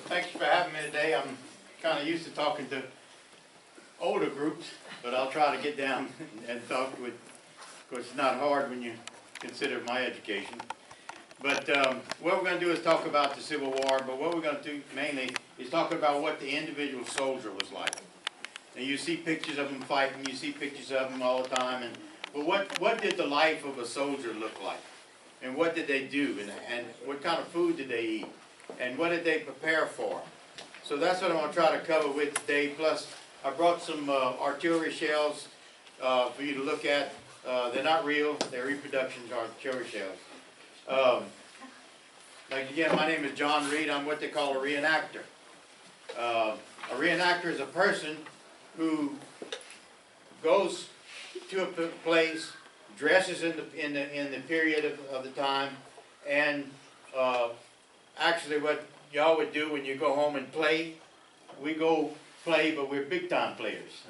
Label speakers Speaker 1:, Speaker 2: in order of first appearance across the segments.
Speaker 1: Thanks for having me today. I'm kind of used to talking to older groups, but I'll try to get down and talk with, of course, it's not hard when you consider my education. But what we're going to do is talk about the Civil War, but what we're going to do mainly is talk about what the individual soldier was like. And you see pictures of them fighting, you see pictures of them all the time, but what did the life of a soldier look like? And what did they do? And what kind of food did they eat? And what did they prepare for? So that's what I'm going to try to cover with today. Plus, I brought some artillery shells for you to look at. They're not real. They're reproductions of artillery shells. Like again, my name is John Reed. I'm what they call a reenactor. A reenactor is a person who goes to a place, dresses in the period of the time, and actually what y'all would do when you go home and play, we go play, but we're big time players.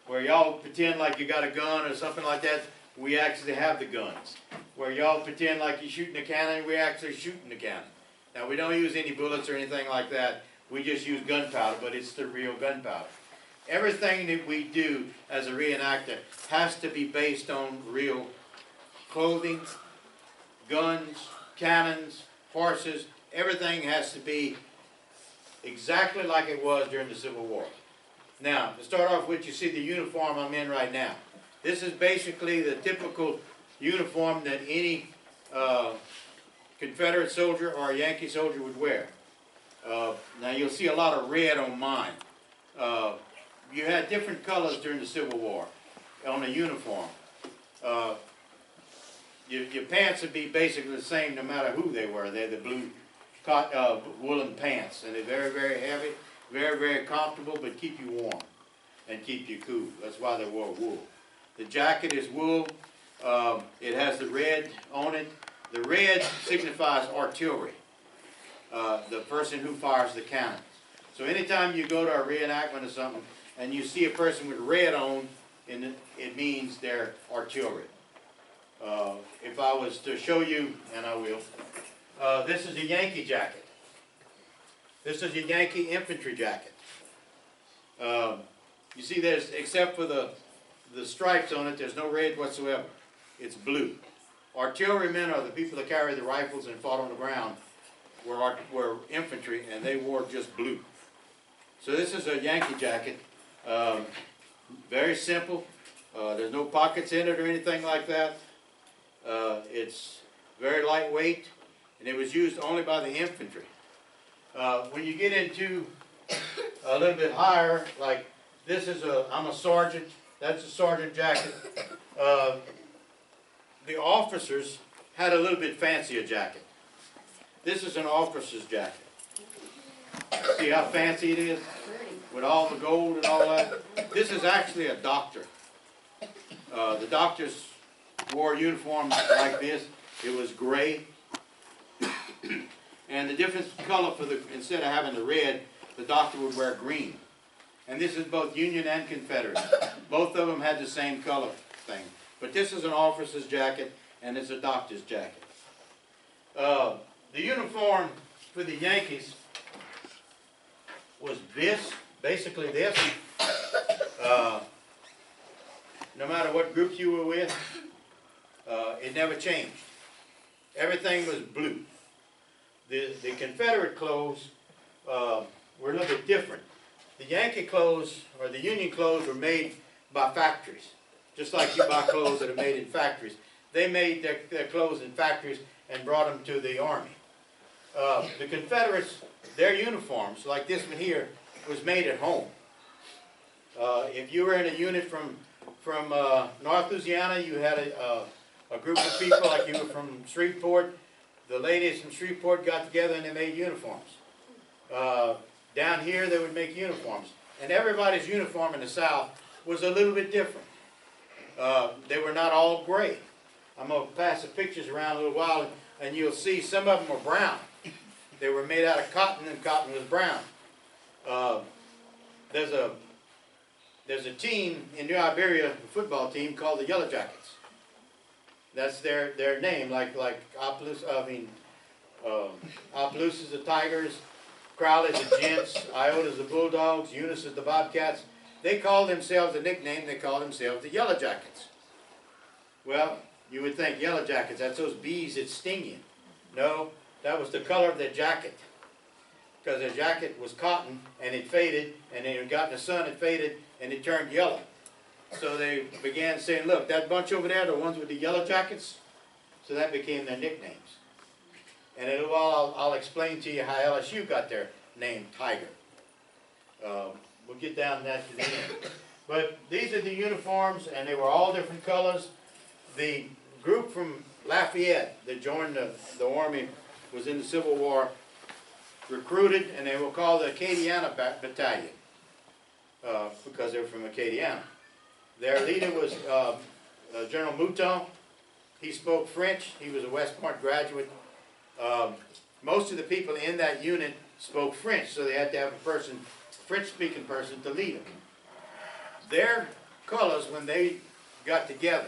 Speaker 1: Where y'all pretend like you got a gun or something like that, we actually have the guns. Where y'all pretend like you're shooting a cannon, we're actually shooting the cannon. Now we don't use any bullets or anything like that, we just use gunpowder, but it's the real gunpowder. Everything that we do as a reenactor has to be based on real clothing, guns, cannons, horses. Everything has to be exactly like it was during the Civil War. Now, to start off with, you see the uniform I'm in right now. This is basically the typical uniform that any Confederate soldier or a Yankee soldier would wear. Now, you'll see a lot of red on mine. You had different colors during the Civil War on the uniform. Your pants would be basically the same no matter who they were. They're the blue woolen pants, and they're very, very heavy, very, very comfortable, but keep you warm and keep you cool. That's why they wore wool. The jacket is wool. It has the red on it. The red signifies artillery, the person who fires the cannons. So anytime you go to a reenactment or something, and you see a person with red on, it means they're artillery. If I was to show you, and I will, this is a Yankee jacket. This is a Yankee infantry jacket. You see there's, except for the stripes on it, there's no red whatsoever. It's blue. Artillerymen are the people that carried the rifles and fought on the ground, were infantry, and they wore just blue. So this is a Yankee jacket. Very simple. There's no pockets in it or anything like that. It's very lightweight, and it was used only by the infantry. When you get into a little bit higher, like this is I'm a sergeant, that's a sergeant jacket. The officers had a little bit fancier jacket. This is an officer's jacket. See how fancy it is? With all the gold and all that. This is actually a doctor. The doctors wore uniforms like this. It was gray. And the difference color for instead of having the red, the doctor would wear green. And this is both Union and Confederate. Both of them had the same color thing. But this is an officer's jacket, and it's a doctor's jacket. The uniform for the Yankees was this, basically this. No matter what group you were with, it never changed. Everything was blue. The Confederate clothes were a little bit different. The Yankee clothes, or the Union clothes, were made by factories. Just like you buy clothes that are made in factories. They made their clothes in factories and brought them to the Army. The Confederates, their uniforms, like this one here, was made at home. If you were in a unit from North Louisiana, you had a group of people, like you were from Shreveport. The ladies from Shreveport got together and they made uniforms. Down here, they would make uniforms. And everybody's uniform in the South was a little bit different. They were not all gray. I'm going to pass the pictures around a little while, and you'll see some of them were brown. They were made out of cotton, and cotton was brown. There's a team in New Iberia, a football team called the Yellow Jackets. That's their name, like Opelousas, Opelousas, the Tigers, Crowley's the Gents, Iota's the Bulldogs, Eunice is the Bobcats. They call themselves a nickname, they call themselves the Yellow Jackets. Well, you would think Yellow Jackets, that's those bees that sting you. No, that was the color of their jacket. Because their jacket was cotton, and it faded, and then it got in the sun, it faded, and it turned yellow. So they began saying, look, that bunch over there, the ones with the yellow jackets, so that became their nicknames. And in a while, I'll explain to you how LSU got their name, Tiger. We'll get down to that to the end. But these are the uniforms, and they were all different colors. The group from Lafayette that joined the Army was in the Civil War, recruited, and they were called the Acadiana Battalion because they were from Acadiana. Their leader was General Mouton. He spoke French. He was a West Point graduate. Most of the people in that unit spoke French, so they had to have a person, French-speaking person, to lead them. Their colors, when they got together,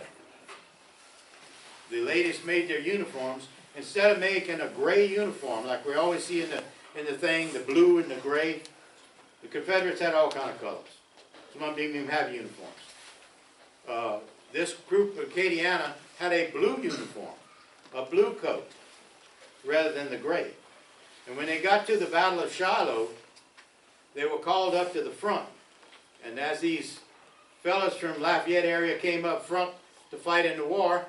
Speaker 1: the ladies made their uniforms. Instead of making a gray uniform, like we always see in the thing, the blue and the gray, the Confederates had all kind of colors. Some of them didn't even have uniforms. This group of Acadiana had a blue uniform, a blue coat, rather than the gray. And when they got to the Battle of Shiloh, they were called up to the front. And as these fellas from Lafayette area came up front to fight in the war,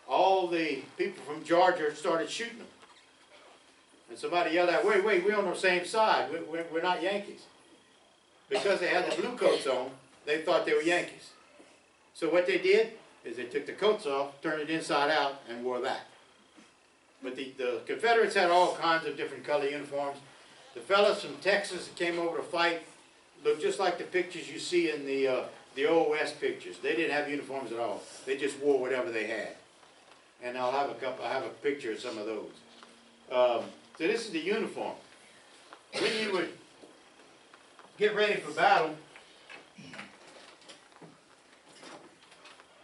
Speaker 1: all the people from Georgia started shooting them. And somebody yelled out, wait, we're on the same side. We're not Yankees. Because they had the blue coats on, they thought they were Yankees. So what they did is they took the coats off, turned it inside out, and wore that. But the Confederates had all kinds of different color uniforms. The fellas from Texas that came over to fight looked just like the pictures you see in the Old West pictures. They didn't have uniforms at all. They just wore whatever they had. And I'll have a picture of some of those. So this is the uniform. When you would get ready for battle,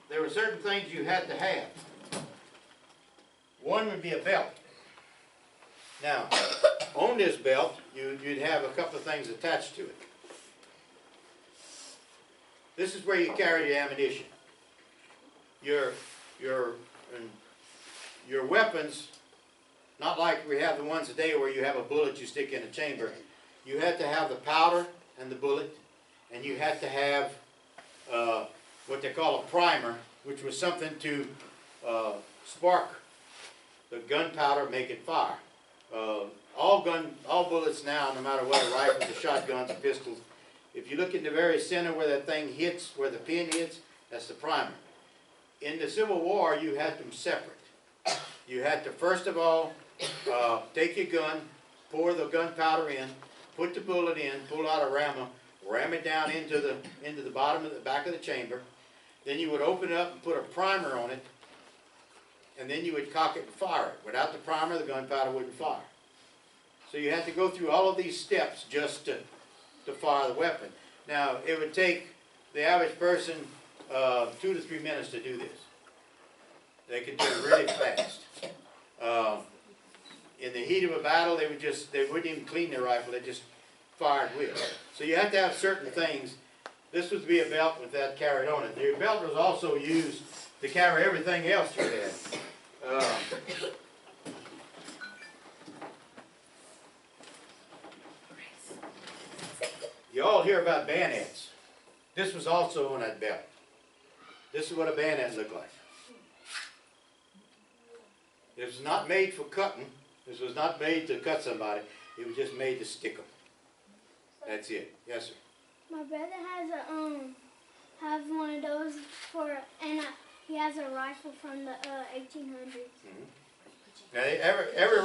Speaker 1: there were certain things you had to have. One would be a belt. Now, on this belt, you'd have a couple of things attached to it. This is where you carry your ammunition. Your weapons, not like we have the ones today where you have a bullet you stick in a chamber. You had to have the powder and the bullet, and you had to have what they call a primer, which was something to spark the gunpowder, make it fire. All bullets now, no matter what, rifles, or shotguns, or pistols, if you look in the very center where that thing hits, where the pin hits, that's the primer. In the Civil War, you had them separate. You had to, first of all, take your gun, pour the gunpowder in, put the bullet in, pull out a rammer, ram it down into the bottom of the back of the chamber. Then you would open it up and put a primer on it, and then you would cock it and fire it. Without the primer, the gunpowder wouldn't fire. So you had to go through all of these steps just to fire the weapon. Now, it would take the average person 2 to 3 minutes to do this. They could do it really fast. In the heat of a battle, they wouldn't even clean their rifle, they just fired with it. So you have to have certain things. This would be a belt with that carried on it. The belt was also used to carry everything else you had. You all hear about bayonets. This was also on that belt. This is what a bayonet looked like. It was not made for cutting. This was not made to cut somebody. It was just made to stick them. That's it. Yes, sir.
Speaker 2: My brother has one of those and he has a rifle from the 1800s.
Speaker 1: Mm-hmm. Now, every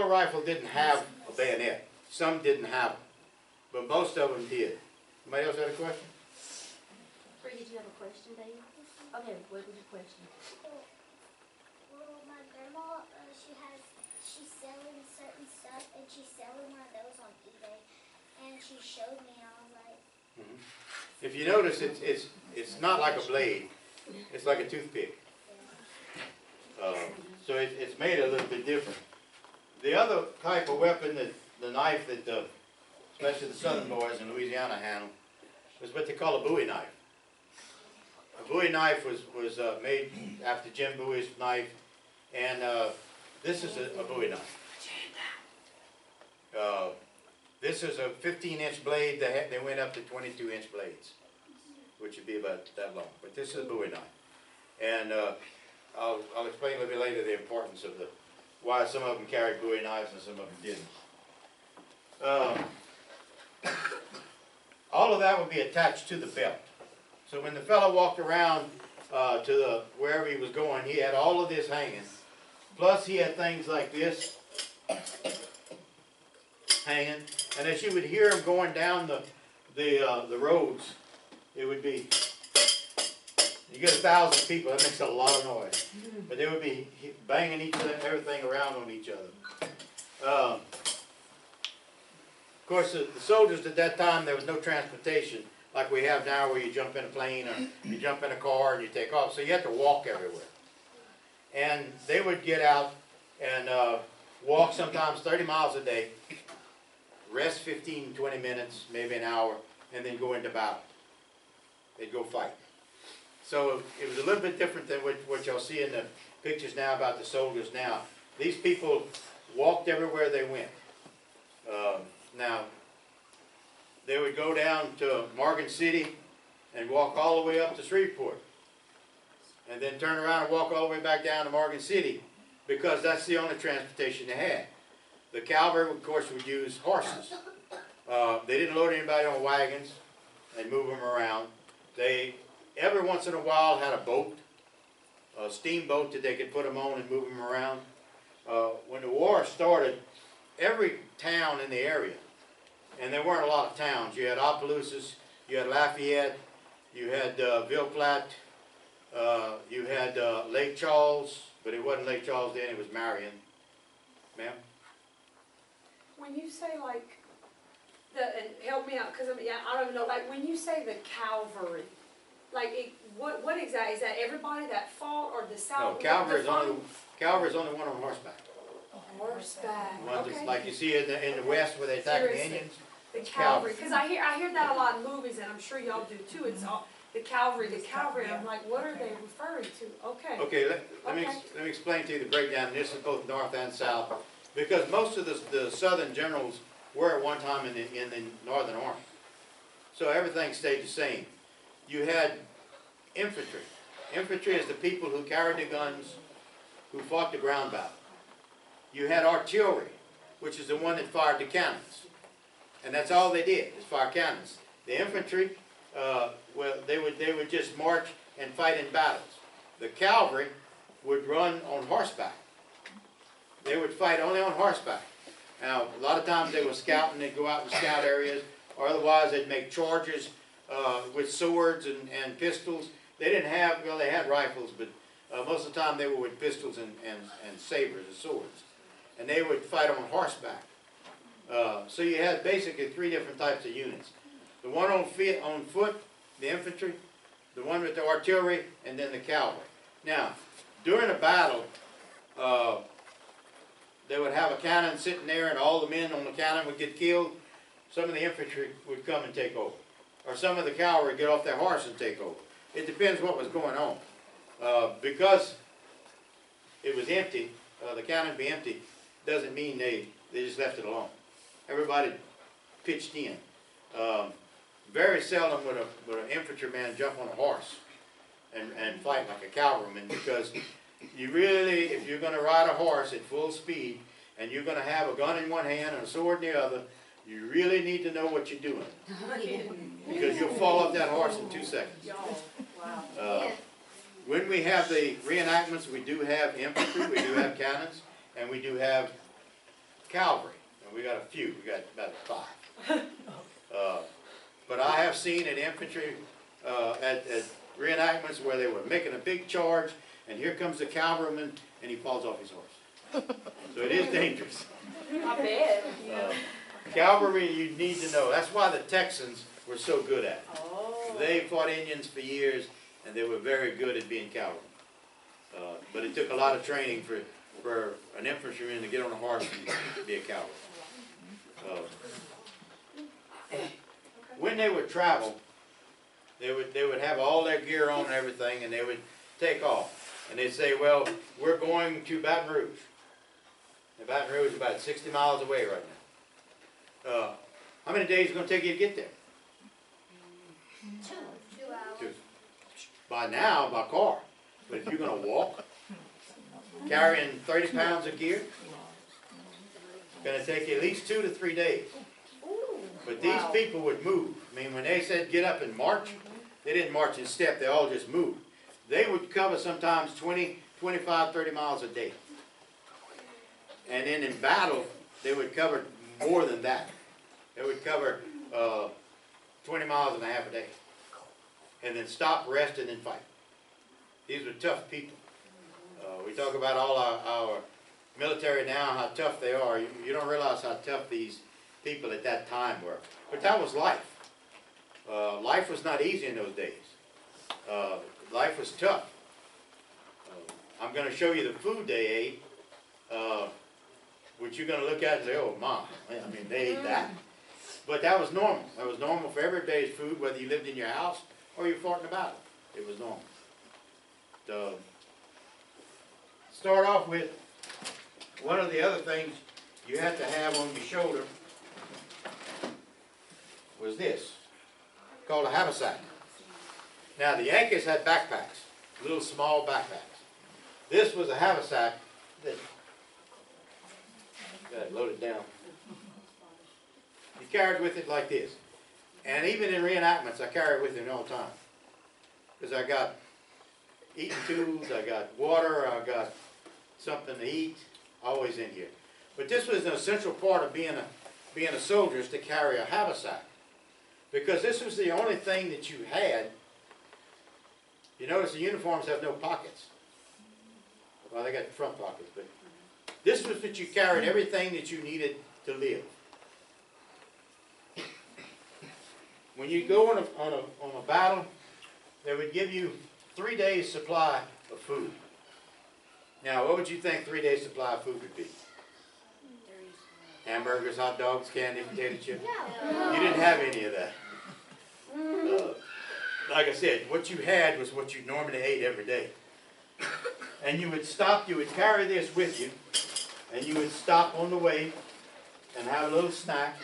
Speaker 1: rifle didn't have a bayonet. Some didn't have them, but most of them did. Anybody else have a question?
Speaker 3: Did you have a question, Dave? Okay, what was your question?
Speaker 2: Well, my grandma, she's selling certain stuff, and she's selling one of those on eBay, and she showed me, and I was like.
Speaker 1: Mm-hmm. If you notice, it's not like a blade. It's like a toothpick. So it's made a little bit different. The other type of weapon that, the knife that, especially the southern boys in Louisiana handle, was what they call a Bowie knife. A Bowie knife was made after Jim Bowie's knife, and this is a Bowie knife. This is a 15-inch blade. They went up to 22-inch blades, which would be about that long. But this is a Bowie knife, and I'll explain a little bit later the importance of why some of them carried Bowie knives and some of them didn't. All of that would be attached to the belt. So when the fellow walked around to wherever he was going, he had all of this hanging. Plus he had things like this hanging. And as you would hear him going down the roads, it would be, you get 1,000 people, that makes a lot of noise. But they would be banging everything around on each other. Of course, the soldiers at that time, there was no transportation like we have now, where you jump in a plane or you jump in a car and you take off. So you had to walk everywhere. And they would get out and walk sometimes 30 miles a day, rest 15, 20 minutes, maybe an hour, and then go into battle. They'd go fight. So it was a little bit different than what y'all see in the pictures now about the soldiers now. These people walked everywhere they went. Now, they would go down to Morgan City and walk all the way up to Shreveport, and then turn around and walk all the way back down to Morgan City, because that's the only transportation they had. The cavalry, of course, would use horses. They didn't load anybody on wagons and move them around. They, every once in a while, had a boat, a steamboat that they could put them on and move them around. When the war started, every town in the area, and there weren't a lot of towns. You had Opelousas, you had Lafayette, you had Ville Platte, you had Lake Charles, but it wasn't Lake Charles then, it was Marion. Ma'am?
Speaker 4: When you say like, and help me out, because I don't even know, like when you say the cavalry, like what exactly, is that everybody that fought or the South?
Speaker 1: No, cavalry is only one on horseback.
Speaker 4: Horseback,
Speaker 1: Ones that's
Speaker 4: okay.
Speaker 1: like you see in the West where they attack the Indians.
Speaker 4: The cavalry, because I hear that a lot in movies, and I'm sure y'all do too. It's all the cavalry. I'm like, what are they referring to? Okay.
Speaker 1: Okay, let me explain to you the breakdown. This is both North and South, because most of the Southern generals were at one time in the Northern Army, so everything stayed the same. You had infantry. Infantry is the people who carried the guns, who fought the ground battle. You had artillery, which is the one that fired the cannons. And that's all they did, is fire cannons. The infantry, well, they would just march and fight in battles. The cavalry would run on horseback. They would fight only on horseback. Now, a lot of times they were scouting, they'd go out and scout areas, or otherwise they'd make charges with swords and pistols. They didn't have, well, they had rifles, but most of the time they were with pistols and sabers and swords. And they would fight on horseback. So you had basically three different types of units. The one on foot, the infantry, the one with the artillery, and then the cavalry. Now, during a battle, they would have a cannon sitting there and all the men on the cannon would get killed. Some of the infantry would come and take over. Or some of the cavalry would get off their horse and take over. It depends what was going on. Because it was empty, the cannon be empty, doesn't mean they just left it alone. Everybody pitched in. Very seldom would an infantryman jump on a horse and fight like a cavalryman, because you really, if you're going to ride a horse at full speed and you're going to have a gun in one hand and a sword in the other, you really need to know what you're doing, because you'll fall off that horse in 2 seconds.
Speaker 4: Wow.
Speaker 1: When we have the reenactments, we do have infantry, we do have cannons, and we do have cavalry. And we got a few, we got about 5. But I have seen at infantry, at reenactments where they were making a big charge, and here comes the cavalryman, and he falls off his horse. So it is dangerous.
Speaker 4: I bet.
Speaker 1: Cavalry, you need to know. That's why the Texans were so good at it.
Speaker 4: Oh.
Speaker 1: They fought Indians for years, and they were very good at being cavalry. But it took a lot of training for for an infantryman to get on a horse and be a cowboy. When they would travel, they would have all their gear on and everything, and they would take off. And they'd say, well, we're going to Baton Rouge. And Baton Rouge is about 60 miles away right now. How many days is it going to take you to get there?
Speaker 2: 2 hours.
Speaker 1: By now, by car. But if you're going to walk, carrying 30 pounds of gear, it's going to take you at least 2 to 3 days. But these people would move. I mean, when they said get up and march, they didn't march in step, they all just moved. They would cover sometimes 20, 25, 30 miles a day. And then in battle, they would cover more than that. They would cover 20 miles and a half a day. And then stop, rest, and then fight. These were tough people. We talk about all our military now, how tough they are. You don't realize how tough these people at that time were. But that was life. Life was not easy in those days. Life was tough. I'm going to show you the food they ate, which you're going to look at and say, oh, Mom, I mean, they ate that. But that was normal. That was normal for every day's food, whether you lived in your house or you fought in a battle. It was normal. Start off with one of the other things you had to have on your shoulder was this, called a haversack. Now the Yankees had backpacks, little small backpacks. This was a haversack that, got it loaded down. You carried with it like this. And even in reenactments, I carry it with me all the time. Because I got eating tools, I got water, I got something to eat, always in here. But this was an essential part of being a soldier, is to carry a haversack. Because this was the only thing that you had. You notice the uniforms have no pockets. Well, they got front pockets, but this was that you carried everything that you needed to live. When you go on a battle, they would give you 3 days' supply of food. Now, what would you think 3 days' supply of food would be? Hamburgers, hot dogs, candy, potato chips? You didn't have any of that. Like I said, what you had was what you normally ate every day. And you would stop, you would carry this with you, and you would stop on the way and have a little snack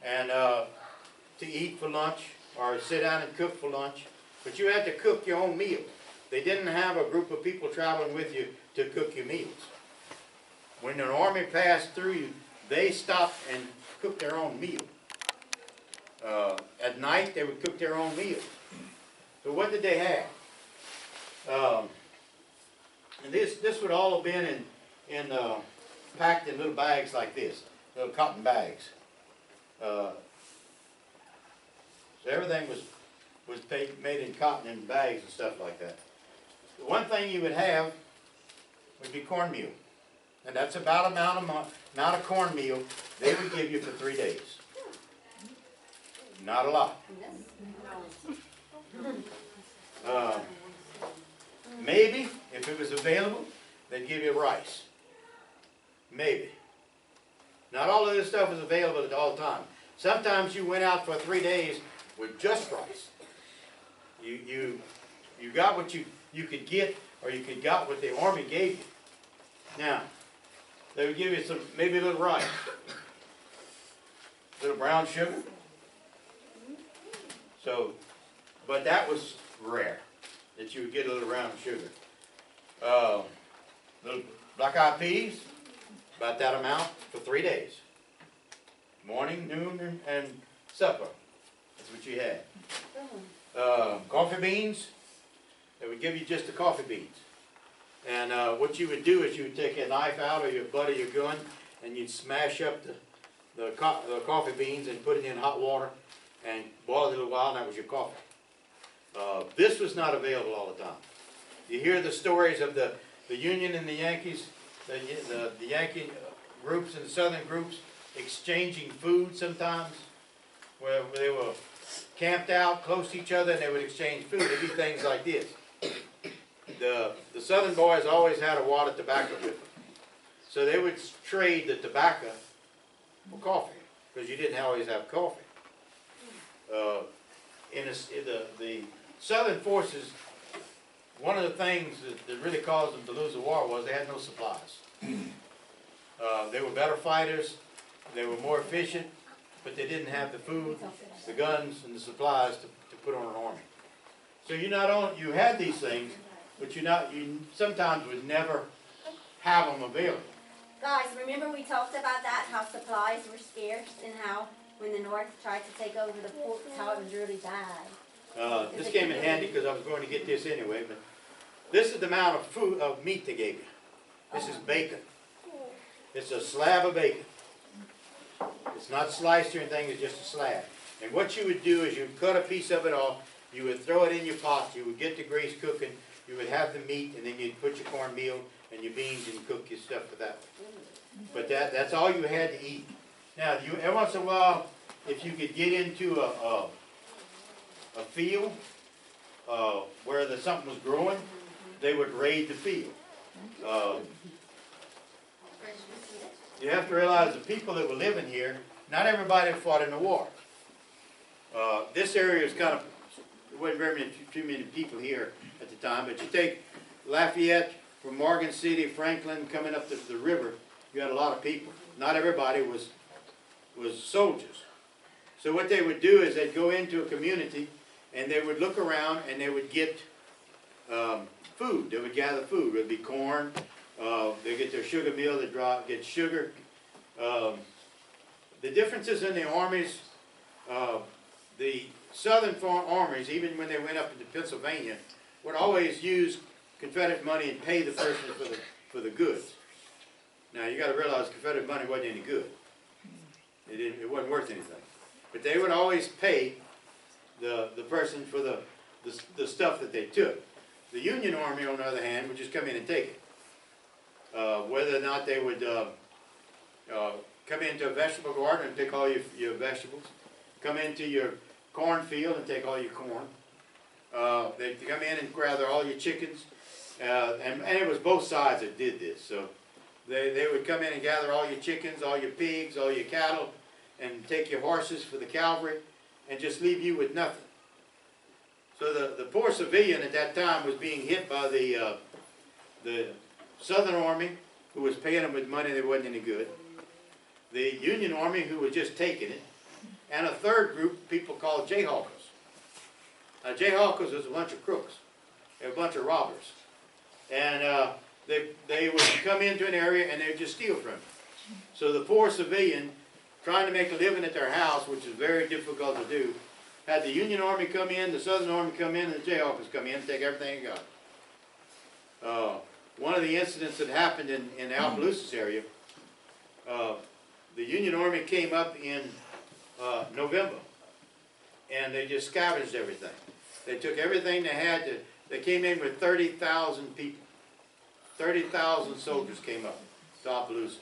Speaker 1: and to eat for lunch, or sit down and cook for lunch. But you had to cook your own meal. They didn't have a group of people traveling with you to cook your meals. When an army passed through you, they stopped and cooked their own meal. At night, they would cook their own meal. So what did they have? And this would all have been packed in little bags like this, little cotton bags. So everything was made in cotton in bags and stuff like that. The one thing you would have would be cornmeal. And that's about amount of cornmeal they would give you for 3 days. Not a lot. Maybe, if it was available, they'd give you rice. Maybe. Not all of this stuff was available at all times. Sometimes you went out for 3 days with just rice. You got what you could get, or you could got what the army gave you. Now, they would give you some, maybe a little rice, a little brown sugar. So, but that was rare, that you would get a little brown sugar. Little black-eyed peas, about that amount for 3 days. Morning, noon, and supper. That's what you had. Coffee beans, they would give you just the coffee beans. And what you would do is you would take a knife out or your butt or your gun, and you'd smash up the coffee beans and put it in hot water and boil it a little while, and that was your coffee. This was not available all the time. You hear the stories of the Union and the Yankees, the Yankee groups and the Southern groups exchanging food sometimes, where they were camped out close to each other and they would exchange food. It'd be things like this. the Southern boys always had a wad of tobacco with them. So they would trade the tobacco for coffee, because you didn't always have coffee. In the Southern forces, one of the things that really caused them to lose the war was they had no supplies. They were better fighters, they were more efficient, but they didn't have the food, the guns, and the supplies to put on an army. So you had these things, but you sometimes would never have them available.
Speaker 3: Guys, remember we talked about that, how supplies were scarce and how when the North tried to take over the ports, how it was really bad.
Speaker 1: This came in handy because I was going to get this anyway, but this is the amount of meat they gave you. This is bacon. It's a slab of bacon. It's not sliced or anything, it's just a slab. And what you would do is you would cut a piece of it off, you would throw it in your pot, you would get the grease cooking, you would have the meat, and then you'd put your cornmeal and your beans and cook your stuff with that. But that's all you had to eat. Now, every once in a while, if you could get into a field where something was growing, they would raid the field. You have to realize the people that were living here, not everybody fought in the war. This area is kind of, there wasn't too many people here at the time, but you take Lafayette from Morgan City, Franklin, coming up the river, you had a lot of people. Not everybody was soldiers. So what they would do is they'd go into a community and they would look around and they would get food. They would gather food. It would be corn. They get their sugar mill. They get sugar. The differences in the armies, the Southern armies, even when they went up into Pennsylvania, would always use Confederate money and pay the person for the goods. Now you got to realize Confederate money wasn't any good. It wasn't worth anything. But they would always pay the person for the stuff that they took. The Union Army, on the other hand, would just come in and take it. Whether or not they would come into a vegetable garden and take all your vegetables, come into your cornfield and take all your corn. They'd come in and gather all your chickens, and it was both sides that did this. So they would come in and gather all your chickens, all your pigs, all your cattle, and take your horses for the cavalry, and just leave you with nothing. So the poor civilian at that time was being hit by the Southern Army, who was paying them with money that wasn't any good, the Union Army, who was just taking it, and a third group people called Jayhawkers. Now Jayhawkers was a bunch of crooks. They were a bunch of robbers. And they would come into an area and they would just steal from you. So the poor civilian, trying to make a living at their house, which is very difficult to do, had the Union Army come in, the Southern Army come in, and the Jayhawkers come in and take everything they got. One of the incidents that happened in the Opelousas area, the Union Army came up in November, and they just scavenged everything. They took everything they had. They came in with 30,000 people. 30,000 soldiers came up to Opelousas.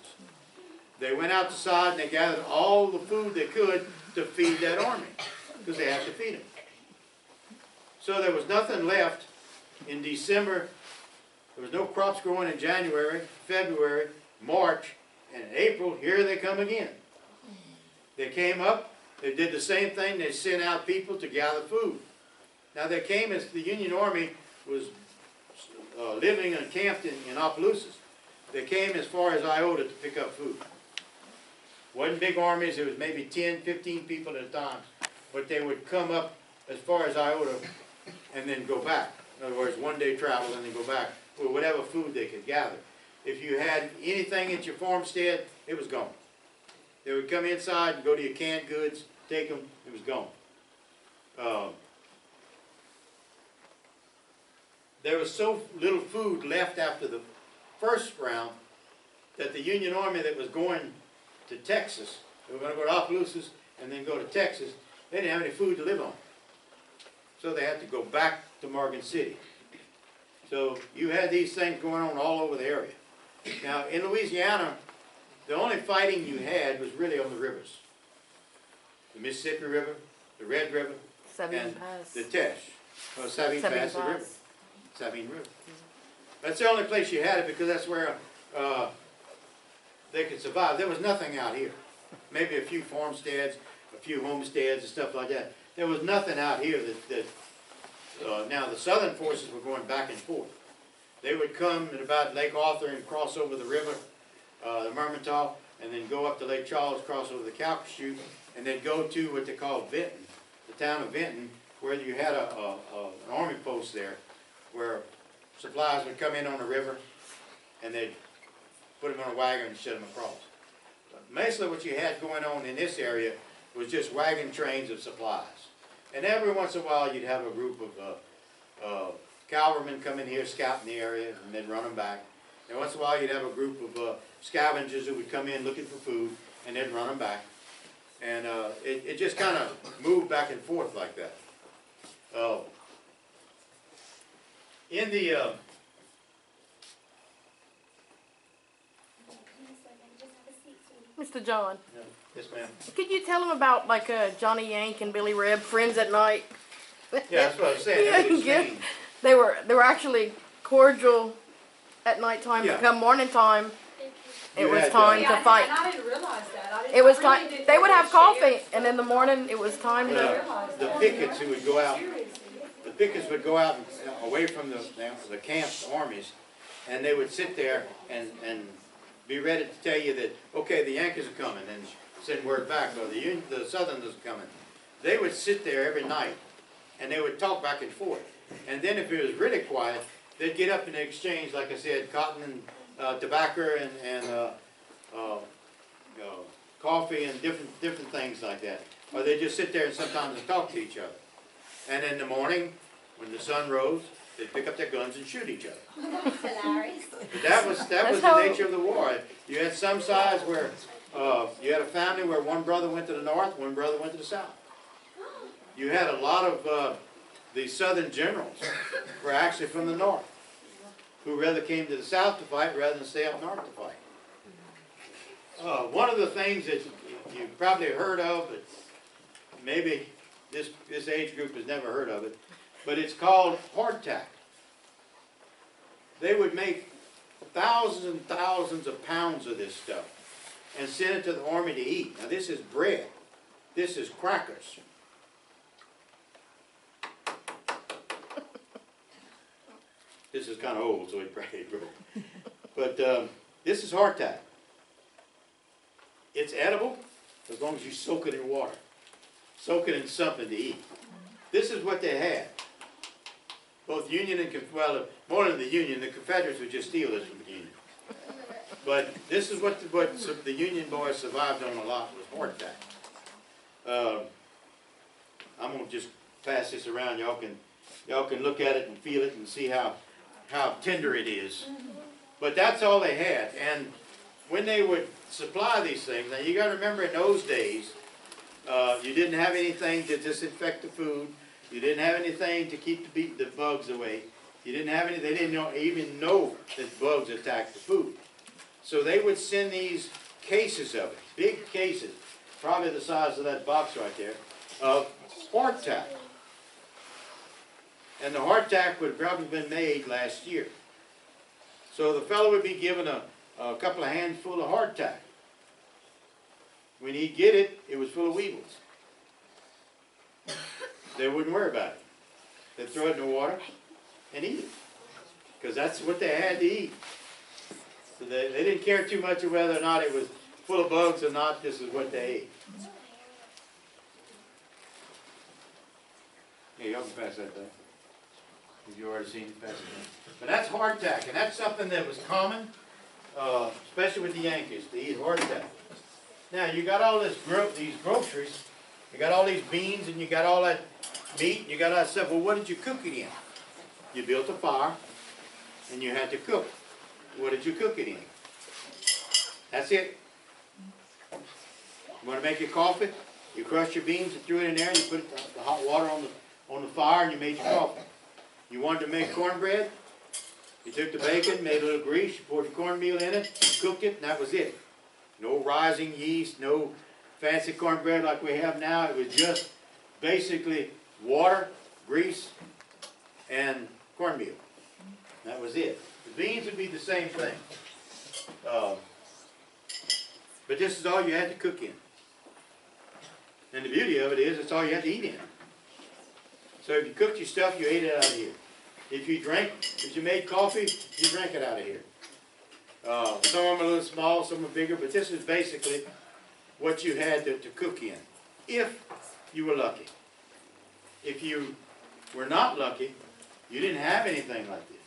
Speaker 1: They went outside and they gathered all the food they could to feed that army, because they had to feed them. So there was nothing left in December. There was no crops growing in January, February, March, and in April, here they come again. They came up, they did the same thing, they sent out people to gather food. Now they came as the Union Army was living and camped in Opelousas. They came as far as Iota to pick up food. Wasn't big armies, it was maybe 10, 15 people at a time. But they would come up as far as Iota and then go back. In other words, one day travel and then go back with whatever food they could gather. If you had anything at your farmstead, it was gone. They would come inside and go to your canned goods, take them, it was gone. There was so little food left after the first round that the Union Army that was going to Texas, they were going to go to Opelousas and then go to Texas, they didn't have any food to live on. So they had to go back to Morgan City. So you had these things going on all over the area. Now in Louisiana, the only fighting you had was really on the rivers. The Mississippi River, the Red River,
Speaker 5: Sabine
Speaker 1: and
Speaker 5: Pass.
Speaker 1: the Teche. Sabine Pass, the river.
Speaker 5: Pass.
Speaker 1: Sabine River. That's the only place you had it because that's where they could survive. There was nothing out here. Maybe a few farmsteads, a few homesteads and stuff like that. There was nothing out here now the Southern forces were going back and forth. They would come at about Lake Arthur and cross over the river, the Mermentau, and then go up to Lake Charles, cross over the Calcasieu, and then go to what they call Vinton, the town of Vinton, where you had an army post there, where supplies would come in on the river, and they'd put them on a wagon and shut them across. Basically what you had going on in this area was just wagon trains of supplies. And every once in a while you'd have a group of cavalrymen come in here, scout in the area, and then run them back. And once in a while you'd have a group of scavengers who would come in looking for food, and then run them back. And it just kind of moved back and forth like that. In the
Speaker 5: Mr. John,
Speaker 1: yes, ma'am.
Speaker 5: could you tell them about like Johnny Yank and Billy Reb, friends at night?
Speaker 1: Yeah, that's what I was saying. That was
Speaker 5: Yeah.
Speaker 1: strange.
Speaker 5: They were actually cordial at nighttime.
Speaker 1: Yeah.
Speaker 5: But come morning time, it
Speaker 1: You
Speaker 5: was
Speaker 1: had,
Speaker 5: time
Speaker 4: Yeah,
Speaker 5: to fight.
Speaker 4: and I didn't realize that. I didn't,
Speaker 5: It was
Speaker 4: I really
Speaker 5: time.
Speaker 4: didn't
Speaker 5: They
Speaker 4: know
Speaker 5: would have
Speaker 4: shared
Speaker 5: coffee,
Speaker 4: stuff.
Speaker 5: and in the morning it was time to.
Speaker 1: The pickets who would go out, the pickets would go out and, away from the camp armies, and they would sit there and be ready to tell you that, okay, the Yankees are coming, and send word back, or the Southerners are coming. They would sit there every night, and they would talk back and forth. And then if it was really quiet, they'd get up and exchange, like I said, cotton and tobacco and coffee and different things like that. Or they just sit there and sometimes talk to each other. And in the morning, when the sun rose, they'd pick up their guns and shoot each other.
Speaker 3: That's hilarious.
Speaker 1: But that was the
Speaker 5: how-
Speaker 1: nature of the war. You had some sides where you had a family where one brother went to the north, one brother went to the south. You had a lot of the Southern generals were actually from the north, who rather came to the south to fight rather than stay up north to fight. One of the things that you probably heard of, but maybe this age group has never heard of it, but it's called hardtack. They would make thousands and thousands of pounds of this stuff and send it to the army to eat. Now this is bread. This is crackers. This is kind of old, so it probably broke. But this is hardtack. It's edible as long as you soak it in water. Soak it in something to eat. This is what they had. Both Union and, well, more than the Union, the Confederates would just steal this from the Union. But this is what the Union boys survived on a lot, was hardtack. I'm going to just pass this around. Y'all can look at it and feel it and see how tender it is. But that's all they had. And when they would supply these things, now you got to remember in those days, you didn't have anything to disinfect the food. You didn't have anything to keep the bugs away. You didn't have any. They didn't even know that bugs attacked the food. So they would send these cases of it, big cases, probably the size of that box right there, of hardtack. And the hardtack would have probably been made last year. So the fellow would be given a couple of handful of hardtack. When he'd get it, it was full of weevils. They wouldn't worry about it. They'd throw it in the water and eat it. Because that's what they had to eat. So they didn't care too much of whether or not it was full of bugs or not. This is what they ate. Yeah, y'all can pass that down. You already seen it, pass it down. But that's hardtack, and that's something that was common, especially with the Yankees, to eat hardtack. Now, you got all these groceries, you got all these beans, and you got all that meat, and you got all that stuff. Well, what did you cook it in? You built a fire, and you had to cook. What did you cook it in? That's it. You want to make your coffee? You crushed your beans and threw it in there, and you put the hot water on the fire, and you made your coffee. You wanted to make cornbread? You took the bacon, made a little grease, you poured the cornmeal in it, cooked it, and that was it. No rising yeast, no fancy cornbread like we have now. It was just basically water, grease, and cornmeal. That was it. Beans would be the same thing. But this is all you had to cook in. And the beauty of it is, it's all you had to eat in. So if you cooked your stuff, you ate it out of here. If you made coffee, you drank it out of here. Some of them are a little small, some are bigger, but this is basically what you had to cook in, if you were lucky. If you were not lucky, you didn't have anything like this.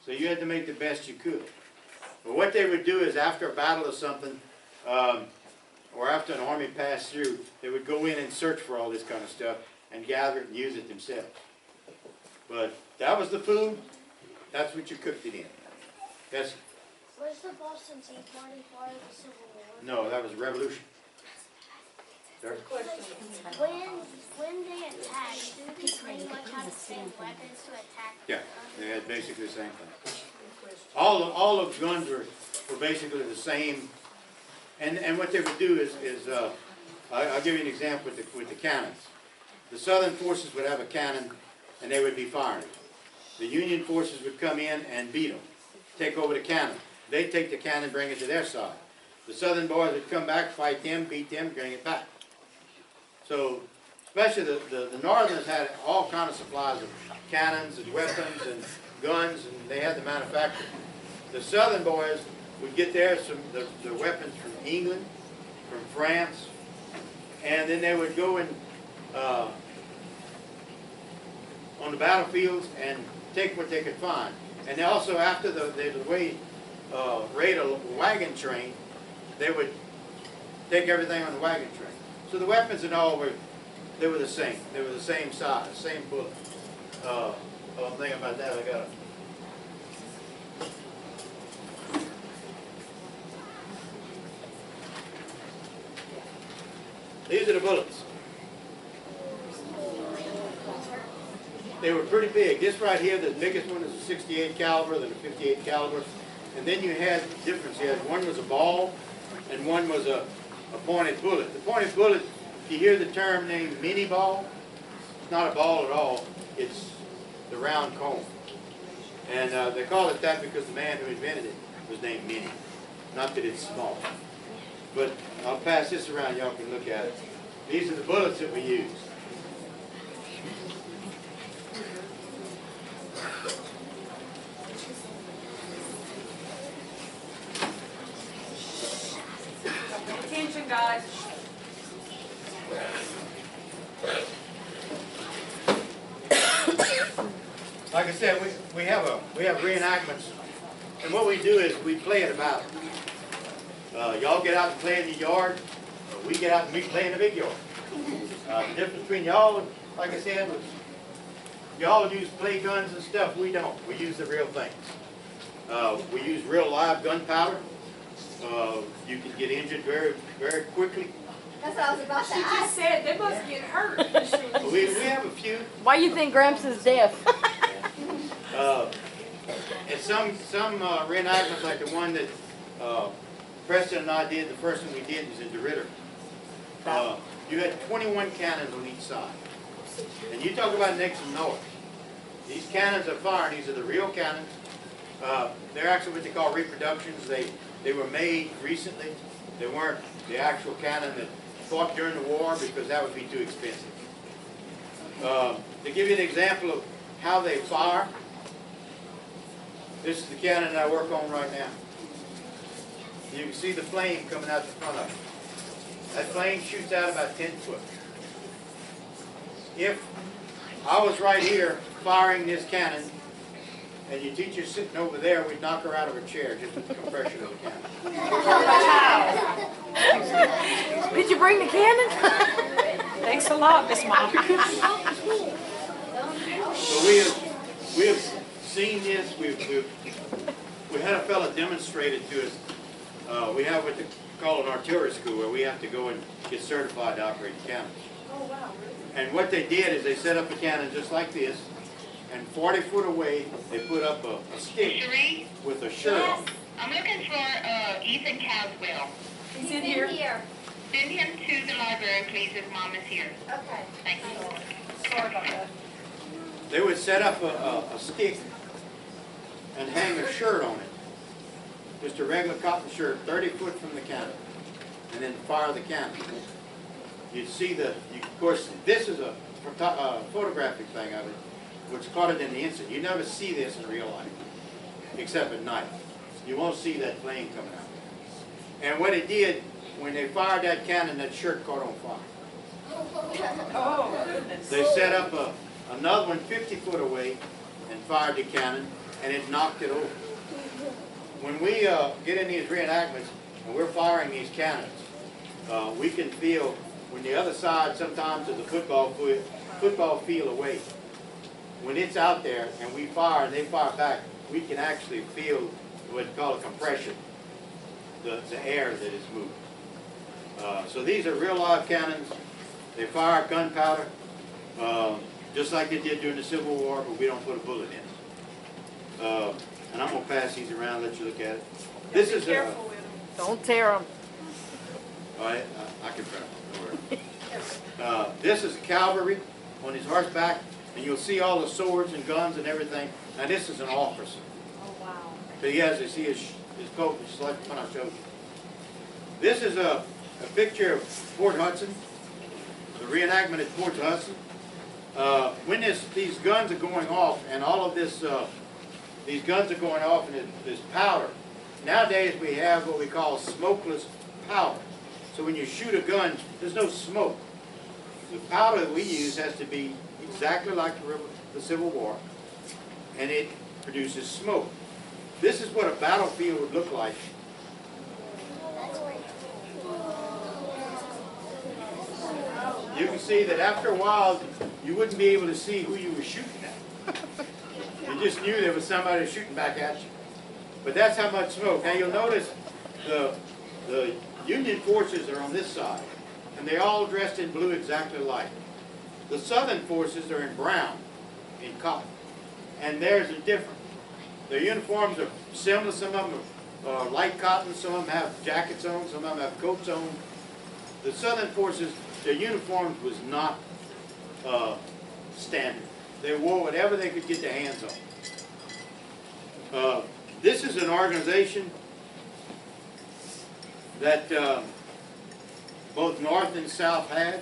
Speaker 1: So you had to make the best you could. But what they would do is after a battle or something, or after an army passed through, they would go in and search for all this kind of stuff and gather it and use it themselves. But that was the food, that's what you cooked it in. Yes?
Speaker 2: Was the Boston Tea Party part of the Civil War?
Speaker 1: No, that was a revolution. Sir?
Speaker 2: When they attacked, did they pretty much have the same weapons to attack?
Speaker 1: Yeah, they had basically the same thing. All of guns were basically the same. And what they would do is I'll give you an example with the cannons. The Southern forces would have a cannon, and they would be firing it. The Union forces would come in and beat them, take over the cannon. They'd take the cannon, bring it to their side. The Southern boys would come back, fight them, beat them, bring it back. So, especially the Northerners had all kinds of supplies of cannons and weapons and guns, and they had the manufacturing. The Southern boys would get the weapons from England, from France, and then they would go and on the battlefields and take what they could find. And they also, after they would raid a wagon train, they would take everything on the wagon train. So the weapons and all were the same. They were the same size, same bullet. I'm thinking about that. I got it. These are the bullets. They were pretty big. This right here, the biggest one is a 68 caliber, then a 58 caliber. And then you had difference. You had one was a ball, and one was a pointed bullet. The pointed bullet, if you hear the term named mini ball, it's not a ball at all. It's the round cone. And they call it that because the man who invented it was named Mini. Not that it's small. But I'll pass this around. Y'all can look at it. These are the bullets that we use.
Speaker 4: Attention, guys.
Speaker 1: Like I said, we have reenactments, and what we do is we play at a battle. Y'all get out and play in the yard, we get out and we play in the big yard. The difference between y'all, like I said, was y'all use play guns and stuff. We don't. We use the real things. We use real live gunpowder. You can get injured very, very quickly.
Speaker 3: That's what I was about to
Speaker 4: She
Speaker 3: ask.
Speaker 4: just said they must get hurt.
Speaker 1: We have a few.
Speaker 5: Why you think Gramps is deaf?
Speaker 1: And some reenactments, like the one that Preston and I did, the first one we did was in DeRidder. You had 21 cannons on each side. And you talk about Nixon North. These cannons are firing. These are the real cannons. They're actually what they call reproductions. They were made recently. They weren't the actual cannon that fought during the war because that would be too expensive. To give you an example of how they fire, this is the cannon that I work on right now. You can see the flame coming out the front of it. That flame shoots out about 10 foot. If I was right here firing this cannon, and your teacher's sitting over there, we'd knock her out of her chair just with the compression of the cannon.
Speaker 5: Did you bring the cannon?
Speaker 4: Thanks a lot, Miss Mom.
Speaker 1: So we have seen this. We had a fellow demonstrate it to us. We have what they call an artillery school where we have to go and get certified to operate the cannons.
Speaker 4: Oh, wow.
Speaker 1: And what they did is they set up a cannon just like this, and 40 foot away they put up a stick
Speaker 6: Cherie,
Speaker 1: with a shirt on.
Speaker 6: I'm looking for Ethan Caswell.
Speaker 4: He's in here.
Speaker 6: Send him to the library, please. His mom is here.
Speaker 3: Okay.
Speaker 6: Thank you.
Speaker 4: Sorry about that.
Speaker 1: They would set up a stick and hang a shirt on it. Just a regular cotton shirt, 30 foot from the cannon, and then fire the cannon. You'd see of course, this is a photographic thing of it, which caught it in the instant. You never see this in real life, except at night. You won't see that flame coming out. And what it did, when they fired that cannon, that shirt caught on fire.
Speaker 4: Oh, goodness.
Speaker 1: They set up another one 50 foot away and fired the cannon, and it knocked it over. When we get in these reenactments and we're firing these cannons, we can feel when the other side sometimes is a football field away. When it's out there and we fire and they fire back, we can actually feel what's called a compression, the air that is moving. So these are real live cannons. They fire gunpowder, just like they did during the Civil War, but we don't put a bullet in it. And I'm going to pass these around, let you look at it. This is
Speaker 4: Careful with them.
Speaker 5: Don't tear them.
Speaker 1: I can print them, don't worry. This is a cavalry on his horseback, and you'll see all the swords and guns and everything. Now this is an officer.
Speaker 4: Oh, wow.
Speaker 1: So he has, you see his coat, just like the one I showed you. This is a picture of Fort Hudson, the reenactment at Fort Hudson. When these guns are going off, and all of this, these guns are going off, and this powder. Nowadays we have what we call smokeless powder. So when you shoot a gun, there's no smoke. The powder that we use has to be exactly like the Civil War, and it produces smoke. This is what a battlefield would look like. You can see that after a while, you wouldn't be able to see who you were shooting at. You just knew there was somebody shooting back at you. But that's how much smoke. Now you'll notice the Union forces are on this side, and they're all dressed in blue exactly alike. The Southern forces are in brown, in cotton, and theirs are different. Their uniforms are similar. Some of them are light cotton, some of them have jackets on, some of them have coats on. The Southern forces, their uniforms was not standard. They wore whatever they could get their hands on. This is an organization that both North and South had.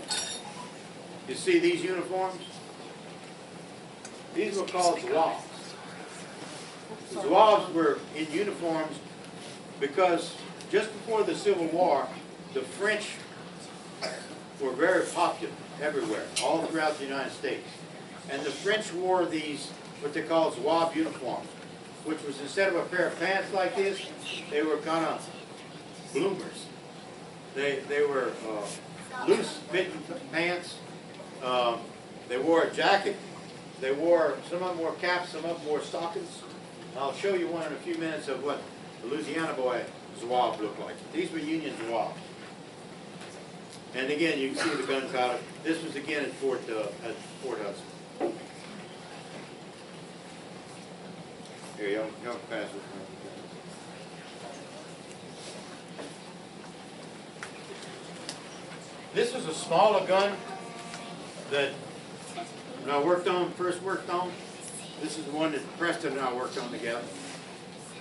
Speaker 1: You see these uniforms? These were called Zouaves. The Zouaves were in uniforms because just before the Civil War, the French were very popular everywhere, all throughout the United States. And the French wore these, what they call Zouave uniforms, which was instead of a pair of pants like this, they were kind of bloomers. They were loose fitting pants. They wore a jacket. They wore, some of them wore caps, some of them wore stockings. I'll show you one in a few minutes of what the Louisiana boy Zouave looked like. These were Union Zouaves. And again, you can see the gunpowder. This was again at Fort Hudson. Here, y'all can pass this one. This is a smaller gun that when I first worked on. This is the one that Preston and I worked on together.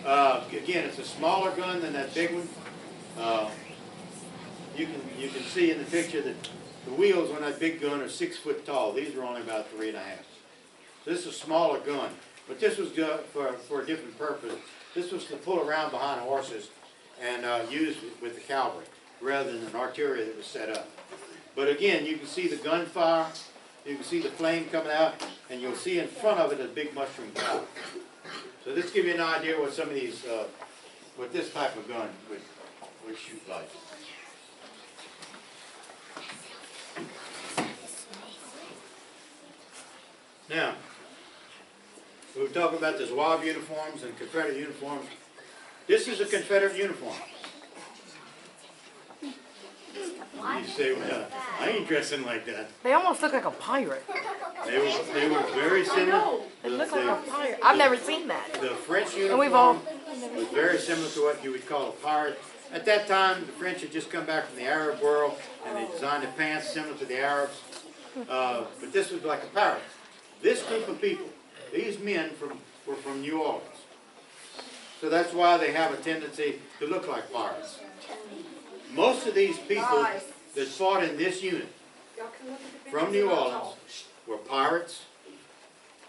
Speaker 1: Again, it's a smaller gun than that big one. You can see in the picture that the wheels on that big gun are 6 foot tall. These are only about 3.5. So this is a smaller gun, but this was good for a different purpose. This was to pull around behind horses and use with the cavalry rather than an artillery that was set up. But again, you can see the gunfire, you can see the flame coming out, and you'll see in front of it a big mushroom cloud. So this gives you an idea what some of these, what this type of gun would shoot like. Now, we were talking about the Zouave uniforms and Confederate uniforms. This is a Confederate uniform. You say, well, I ain't dressing like that.
Speaker 5: They almost look like a pirate.
Speaker 1: They were very similar.
Speaker 5: They look like a pirate. I've never seen that.
Speaker 1: The French
Speaker 5: And we've all.
Speaker 1: uniform was very similar to what you would call a pirate. At that time, the French had just come back from the Arab world, and they designed the pants similar to the Arabs. But this was like a pirate. This group of people, these men were from New Orleans. So that's why they have a tendency to look like pirates. Most of these people that fought in this unit
Speaker 4: Y'all can look at the
Speaker 1: from
Speaker 4: pictures
Speaker 1: New
Speaker 4: and I'll
Speaker 1: Orleans
Speaker 4: talk.
Speaker 1: were pirates,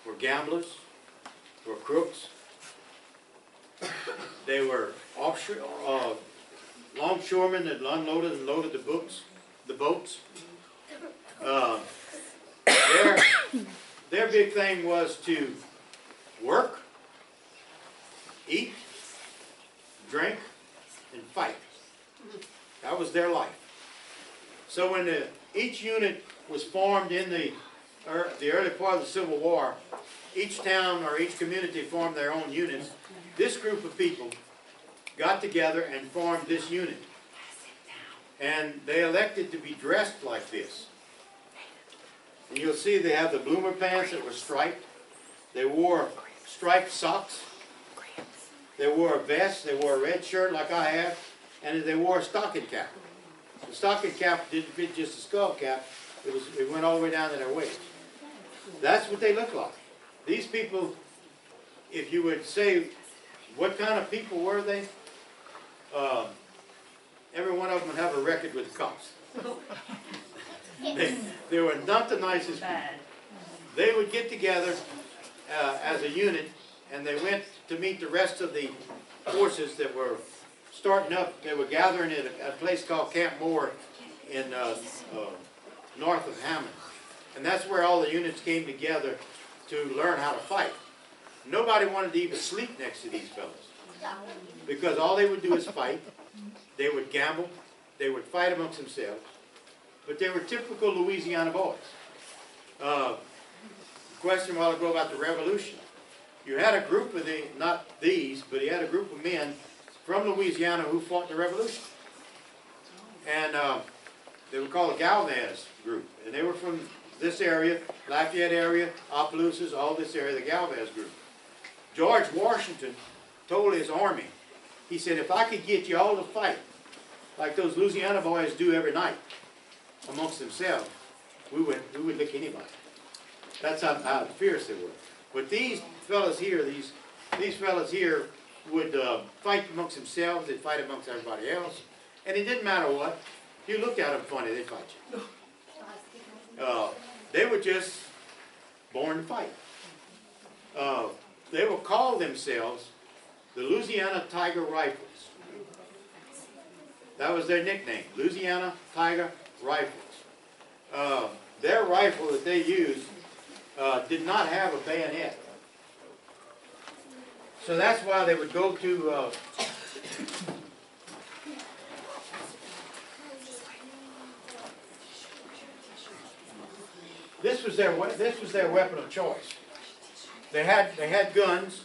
Speaker 1: were gamblers, were crooks. They were offshore, longshoremen that unloaded and loaded the boats. Their big thing was to work, eat, drink, and fight. That was their life. So when each unit was formed in the early part of the Civil War, each town or each community formed their own units. This group of people got together and formed this unit. And they elected to be dressed like this. And you'll see they have the bloomer pants that were striped. They wore striped socks. They wore a vest. They wore a red shirt like I have. And they wore a stocking cap. The stocking cap didn't fit just a skull cap. It went all the way down to their waist. That's what they look like. These people, if you would say, what kind of people were they? Every one of them would have a record with the cops. They were not the nicest people. They would get together as a unit, and they went to meet the rest of the forces that were starting up. They were gathering at a place called Camp Moore in north of Hammond. And that's where all the units came together to learn how to fight. Nobody wanted to even sleep next to these fellas, because all they would do is fight. They would gamble. They would fight amongst themselves. But they were typical Louisiana boys. Question a while ago about the Revolution. You had a group of not these, but you had a group of men from Louisiana who fought the Revolution. And they were called the Galvez group. And they were from this area, Lafayette area, Opelousas, all this area, the Galvez group. George Washington told his army, he said, if I could get you all to fight like those Louisiana boys do every night amongst themselves, we would lick anybody. That's how fierce they were. But these fellas here, these fellas here would fight amongst themselves, they'd fight amongst everybody else, and it didn't matter what. If you looked at them funny, they'd fight you. They were just born to fight. They will call themselves the Louisiana Tiger Rifles. That was their nickname, Louisiana Tiger Rifles. Their rifle that they used did not have a bayonet. So that's why they would go to this was their weapon of choice. They had guns,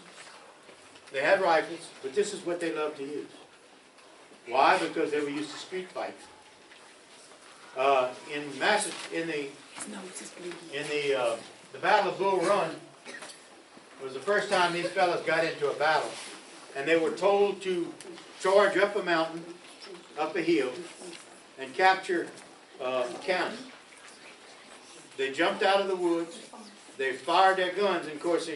Speaker 1: they had rifles, but this is what they loved to use. Why? Because they were used to street fights. The Battle of Bull Run was the first time these fellas got into a battle, and they were told to charge up a mountain, up a hill, and capture a cannon. They jumped out of the woods. They fired their guns, and of course,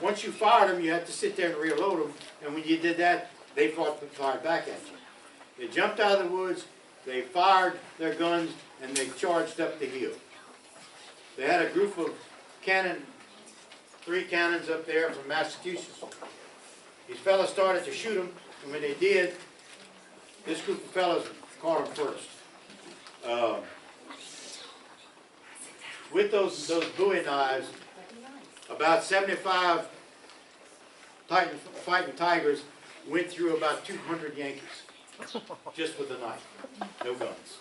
Speaker 1: once you fired them, you had to sit there and reload them. And when you did that, they fired back at you. They jumped out of the woods. They fired their guns, and they charged up the hill. They had a group of 3 cannons up there from Massachusetts. These fellas started to shoot them, and when they did, this group of fellas caught them first. With those Bowie knives, about 75 fighting tigers went through about 200 Yankees, just with a knife, no guns.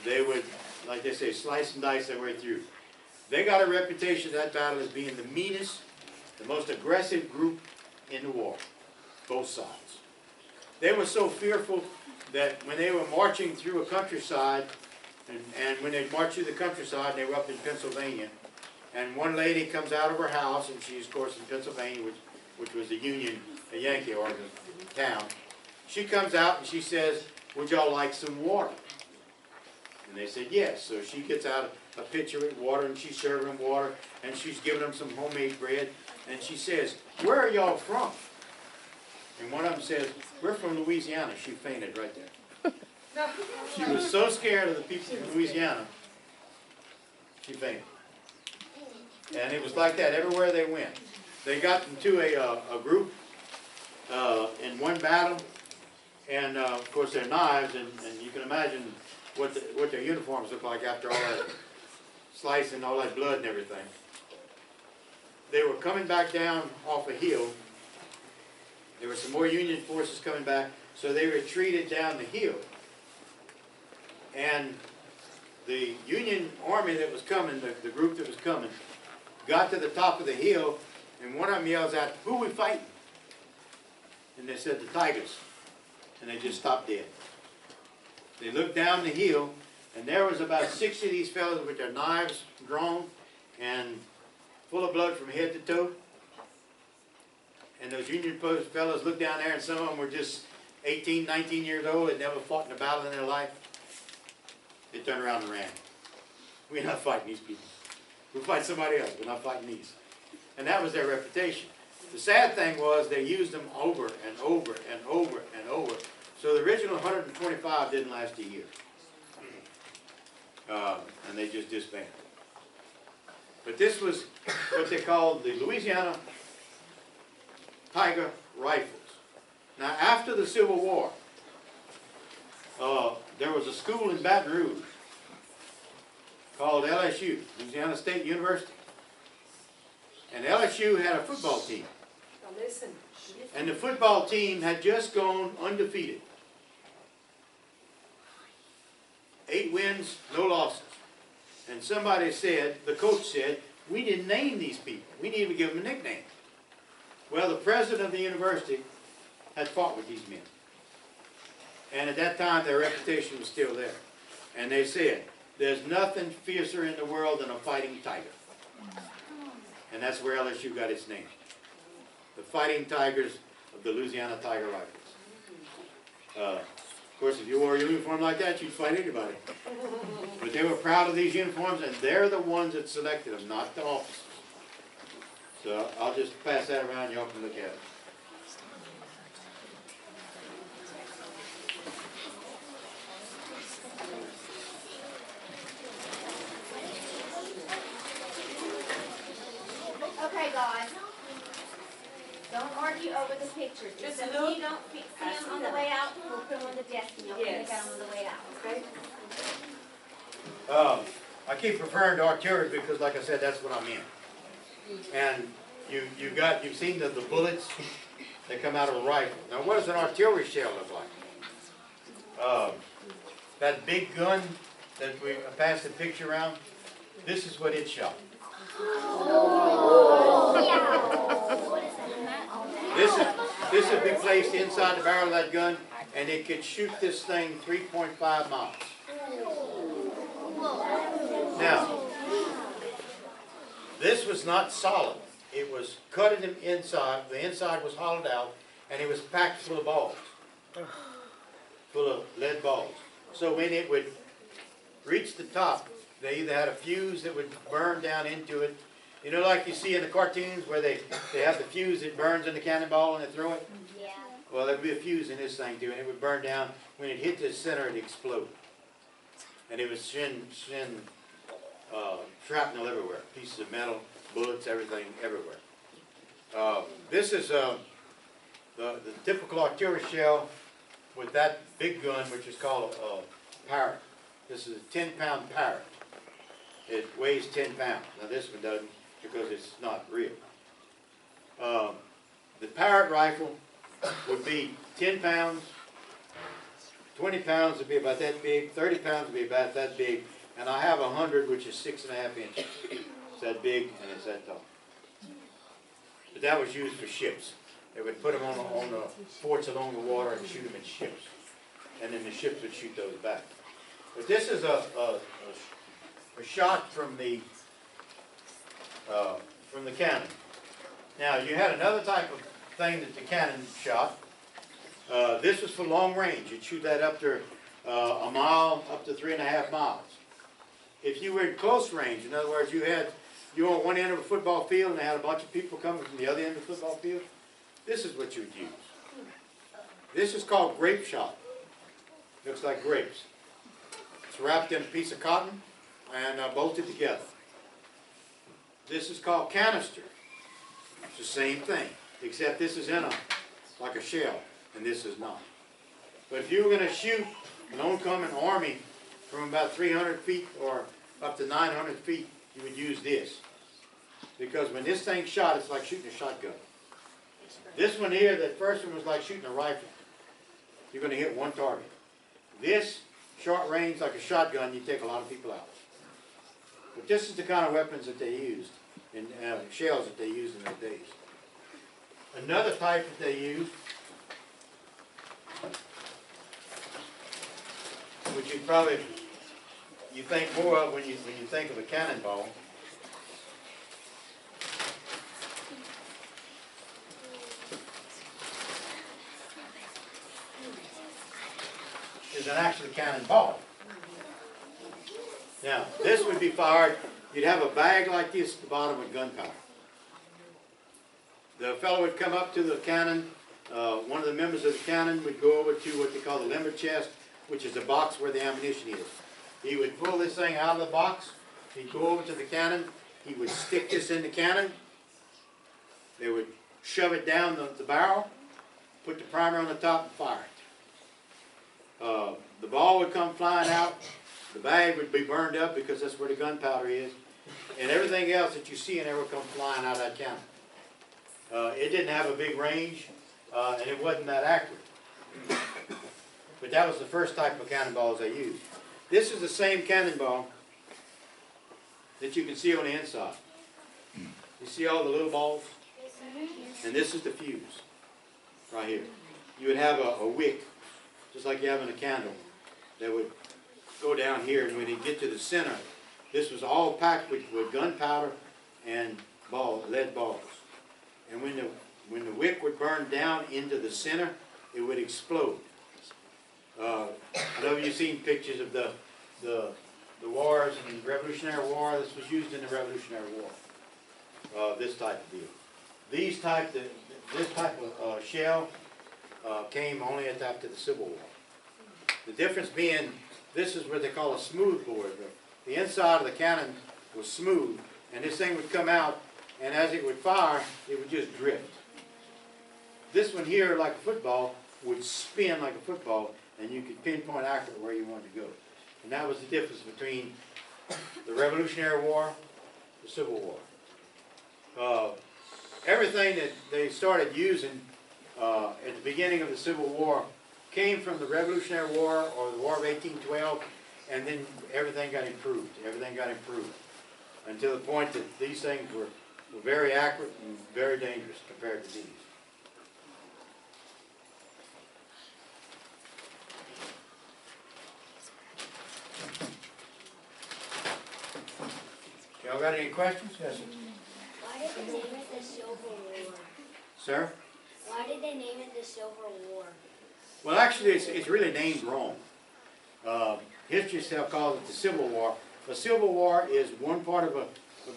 Speaker 1: They would, like they say, slice and dice their way through. They got a reputation in that battle as being the meanest, the most aggressive group in the war, both sides. They were so fearful that when they were marching through a countryside, and when they marched through the countryside, they were up in Pennsylvania, and one lady comes out of her house, and she's, of course, in Pennsylvania, which was a Yankee town. She comes out and she says, would y'all like some water? And they said yes. So she gets out a pitcher with water, and she's serving them water, and she's giving them some homemade bread, and she says, where are y'all from? And one of them says, "We're from Louisiana." She fainted right there.
Speaker 4: No.
Speaker 1: She was so scared of the people from Louisiana, she fainted. And it was like that everywhere they went. They got into a group in one battle, and of course their knives, and you can imagine what their uniforms look like after all that slicing, all that blood and everything. They were coming back down off a hill. There were some more Union forces coming back, so they retreated down the hill. And the Union army that was coming, the group that was coming, got to the top of the hill, and one of them yells out, "Who we fighting?" And they said, "The Tigers." And they just stopped dead. They looked down the hill, and there was about 60 of these fellows with their knives drawn and full of blood from head to toe. And those Union fellows looked down there, and some of them were just 18, 19 years old, had never fought in a battle in their life. They turned around and ran. We're not fighting these people. We'll fight somebody else. We're not fighting these. And that was their reputation. The sad thing was they used them over and over and over and over. So the original 125 didn't last a year. And they just disbanded. But this was what they called the Louisiana Tiger Rifles. Now, after the Civil War, there was a school in Baton Rouge called LSU, Louisiana State University. And LSU had a football team.
Speaker 4: Now listen.
Speaker 1: And the football team had just gone undefeated. 8 wins, no losses. And somebody said, the coach said, "We didn't name these people. We need to give them a nickname." Well, the president of the university had fought with these men. And at that time, their reputation was still there. And they said, "There's nothing fiercer in the world than a fighting tiger." And that's where LSU got its name. The Fighting Tigers of the Louisiana Tiger Rifles. Of course, if you wore a uniform like that, you'd fight anybody. But they were proud of these uniforms, and they're the ones that selected them, not the officers. So I'll just pass that around, y'all can look at it.
Speaker 3: Okay, guys. Don't argue over the pictures.
Speaker 4: Just
Speaker 3: If
Speaker 4: look.
Speaker 3: you don't see them on the way out, we'll put them on the desk and you'll look at them on the way out.
Speaker 4: Okay.
Speaker 1: I keep referring to artillery because, like I said, that's what I'm in. And you've seen the bullets that come out of a rifle. Now, what does an artillery shell look like? That big gun that we passed the picture around, this is what it shot. This would be placed inside the barrel of that gun, and it could shoot this thing 3.5 miles. Now, this was not solid. It was cut in the inside. The inside was hollowed out, and it was packed full of balls, full of lead balls. So when it would reach the top, they either had a fuse that would burn down into it. You know, like you see in the cartoons where they have the fuse that burns in the cannonball and they throw it?
Speaker 2: Yeah.
Speaker 1: Well, there would be a fuse in this thing too, and it would burn down. When it hit the center, it exploded. And it was shrapnel everywhere. Pieces of metal, bullets, everything, everywhere. This is the typical artillery shell with that big gun, which is called a Parrott. This is a 10-pound Parrott. It weighs 10 pounds. Now this one doesn't because it's not real. The Parrott rifle would be 10 pounds, 20 pounds would be about that big, 30 pounds would be about that big, and I have 100, which is 6.5 inches. It's that big and it's that tall. But that was used for ships. They would put them on the forts along the water and shoot them in ships. And then the ships would shoot those back. But this is a shot from the cannon. Now you had another type of thing that the cannon shot. This was for long range. You'd shoot that up to a mile, up to 3.5 miles. If you were in close range, in other words, you were on one end of a football field and they had a bunch of people coming from the other end of the football field, this is what you would use. This is called grape shot. Looks like grapes. It's wrapped in a piece of cotton and bolted together. This is called canister. It's the same thing, except this is in like a shell, and this is not. But if you were going to shoot an oncoming army from about 300 feet or up to 900 feet, you would use this. Because when this thing's shot, it's like shooting a shotgun. This one here, that first one was like shooting a rifle. You're going to hit one target. This, short range, like a shotgun, you take a lot of people out. But this is the kind of weapons that they used, and shells that they used in those days. Another type that they used, which you think more of when you think of a cannonball, is an actual cannonball. Now, this would be fired, you'd have a bag like this at the bottom with gunpowder. The fellow would come up to the cannon, one of the members of the cannon would go over to what they call the limber chest, which is the box where the ammunition is. He would pull this thing out of the box, he'd go over to the cannon, he would stick this in the cannon, they would shove it down the barrel, put the primer on the top and fire it. The ball would come flying out, the bag would be burned up because that's where the gunpowder is, and everything else that you see in there would come flying out of that cannon. It didn't have a big range, and it wasn't that accurate. But that was the first type of cannonballs they used. This is the same cannonball that you can see on the inside. You see all the little balls? And this is the fuse, right here. You would have a wick, just like you have in a candle, that would go down here, and when you get to the center, this was all packed with gunpowder and lead balls. And when the wick would burn down into the center, it would explode. I know you've seen pictures of the wars in the Revolutionary War. This was used in the Revolutionary War. This type of deal. This type of shell came only after the Civil War. The difference being, this is what they call a smooth bore. The inside of the cannon was smooth, and this thing would come out, and as it would fire, it would just drift. This one here, like a football, would spin like a football, and you could pinpoint accurate where you wanted to go. And that was the difference between the Revolutionary War, the Civil War. Everything that they started using at the beginning of the Civil War came from the Revolutionary War or the War of 1812, and then everything got improved. Everything got improved until the point that these things were very accurate and very dangerous compared to these. Y'all got any questions? Yes, sir.
Speaker 2: Why did they name it the Civil War?
Speaker 1: Sir?
Speaker 2: Why did they name it the Civil War?
Speaker 1: Well, actually, it's really named wrong. History itself calls it the Civil War. A Civil War is one part of a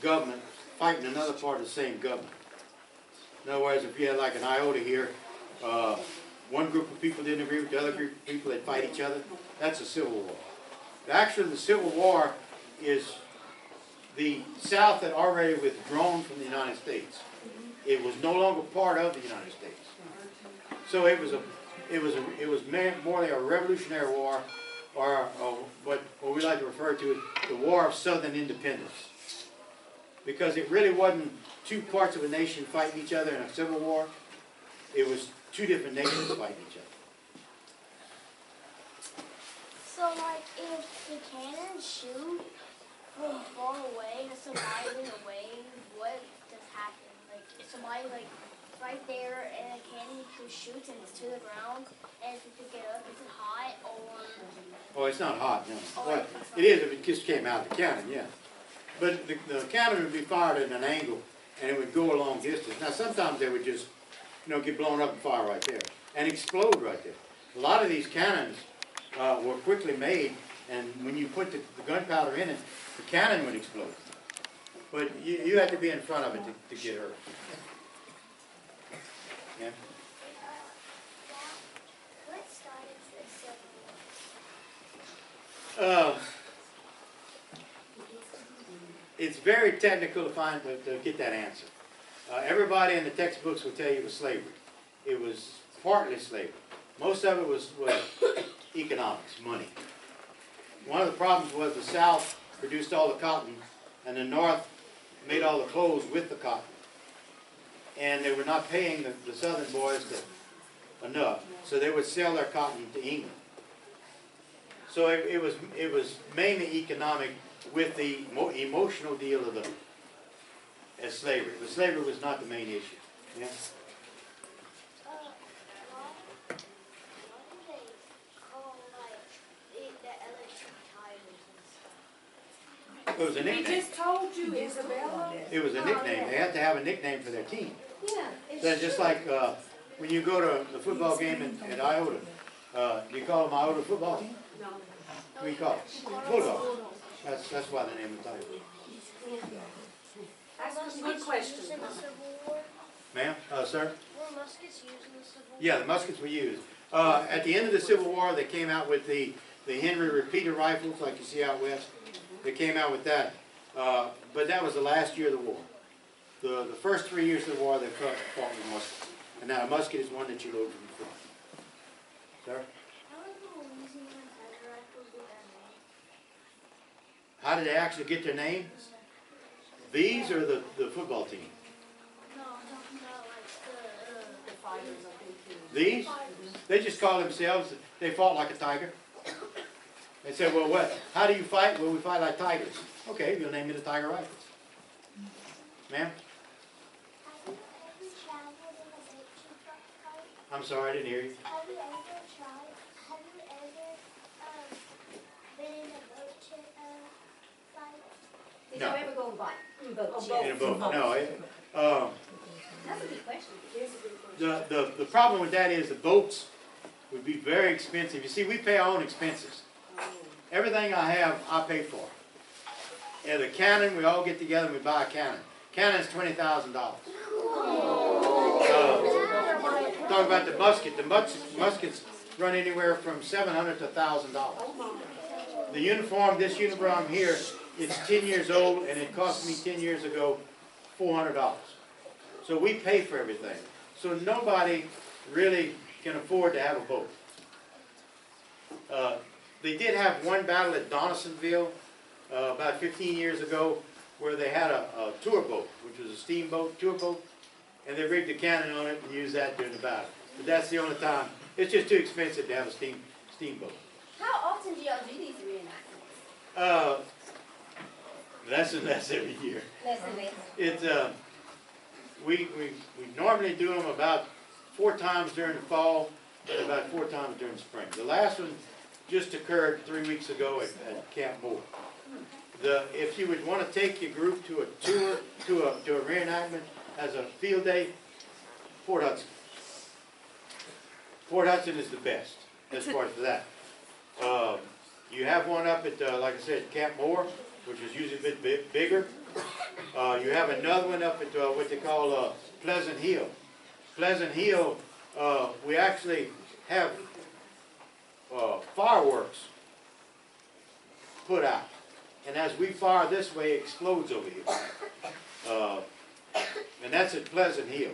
Speaker 1: government fighting another part of the same government. In other words, if you had like an iota here, one group of people didn't agree with the other group of people, they'd fight each other. That's a Civil War. Actually, the Civil War is the South had already withdrawn from the United States. It was no longer part of the United States. So it was more like a Revolutionary War, or what we like to refer to as the War of Southern Independence. Because it really wasn't two parts of a nation fighting each other in a civil war. It was two different nations fighting each other.
Speaker 2: So, like, if the cannons shoot from far away and somebody's in the way, what does happen? Like, if somebody, like, right there and a cannon just shoots and it's to the ground, and if you pick it up, is it hot or?
Speaker 1: Oh, it's not hot, no.
Speaker 2: Oh,
Speaker 1: Well, it is if it just came out of the cannon, yeah. But the cannon would be fired at an angle, and it would go a long distance. Now, sometimes they would just, get blown up and fire right there, and explode right there. A lot of these cannons were quickly made, and when you put the gunpowder in it, the cannon would explode. But you had to be in front of it to get hurt. Yeah? It's very technical to get that answer. Everybody in the textbooks will tell you it was slavery. It was partly slavery. Most of it was economics, money. One of the problems was the South produced all the cotton, and the North made all the clothes with the cotton. And they were not paying the Southern boys enough, so they would sell their cotton to England. So it was mainly economic with the emotional deal of as slavery. But slavery was not the main issue. Yeah?
Speaker 2: What do they call like the electric tires and stuff?
Speaker 1: It was a
Speaker 4: He
Speaker 1: nickname.
Speaker 4: just told you, Isabella.
Speaker 1: It was a nickname. They had to have a nickname for their team.
Speaker 3: Yeah.
Speaker 1: So just like when you go to the football game at Iota, do you call them Iota football team?
Speaker 4: No.
Speaker 1: What do you call it? Bulldogs. That's why the name of the title.
Speaker 4: That's a good question.
Speaker 2: Used in the Civil War?
Speaker 1: Ma'am, sir?
Speaker 2: Were muskets used in the Civil War?
Speaker 1: Yeah, the muskets were used. At the end of the Civil War, they came out with the Henry repeater rifles, like you see out west. They came out with that. But that was the last year of the war. The first 3 years of the war, they fought with muskets. And now a musket is one that you load from the front. Sir?
Speaker 2: How did the Louisiana Tiger Rifles get their name?
Speaker 1: How did they actually get their name? These or the football team?
Speaker 2: No, I'm talking about like
Speaker 4: The fighters, I think, too.
Speaker 1: These? They just call themselves, they fought like a tiger. They said, well, what? How do you fight? Well, we fight like tigers. Okay, you'll name me the Tiger Rifles. Ma'am?
Speaker 2: Have you ever traveled in a boat to fight?
Speaker 1: I'm sorry, I didn't hear you.
Speaker 2: Have you ever been in a boat to fight?
Speaker 3: Did
Speaker 1: No.
Speaker 3: you ever go by boat?
Speaker 4: Oh,
Speaker 1: In a boat. No,
Speaker 3: That's a good question.
Speaker 4: It is a good question.
Speaker 1: the problem with that is the boats would be very expensive. You see, we pay our own expenses. Everything I have, I pay for. And the cannon, we all get together and we buy a cannon. Cannon's $20,000. Talk about the musket. The muskets run anywhere from $700 to $1,000. The uniform, this uniform here, it's 10 years old and it cost me 10 years ago $400. So we pay for everything. So nobody really can afford to have a boat. They did have one battle at Donaldsonville about 15 years ago where they had a tour boat, which was a steamboat, tour boat, and they rigged a cannon on it and used that during the battle. But that's the only time. It's just too expensive to have a steamboat.
Speaker 3: How often do y'all do these reenactments?
Speaker 1: Less and less every year.
Speaker 3: Less than this.
Speaker 1: It's we normally do them about 4 times during the fall and about 4 times during the spring. The last one just occurred 3 weeks ago at Camp Moore. If you would want to take your group to a tour, to a reenactment as a field day, Port Hudson. Port Hudson is the best as far as that. You have one up at, like I said, Camp Moore, which is usually a bit bigger. You have another one up at what they call Pleasant Hill. Pleasant Hill, we actually have fireworks put out. And as we fire this way, it explodes over here. And that's at Pleasant Hill.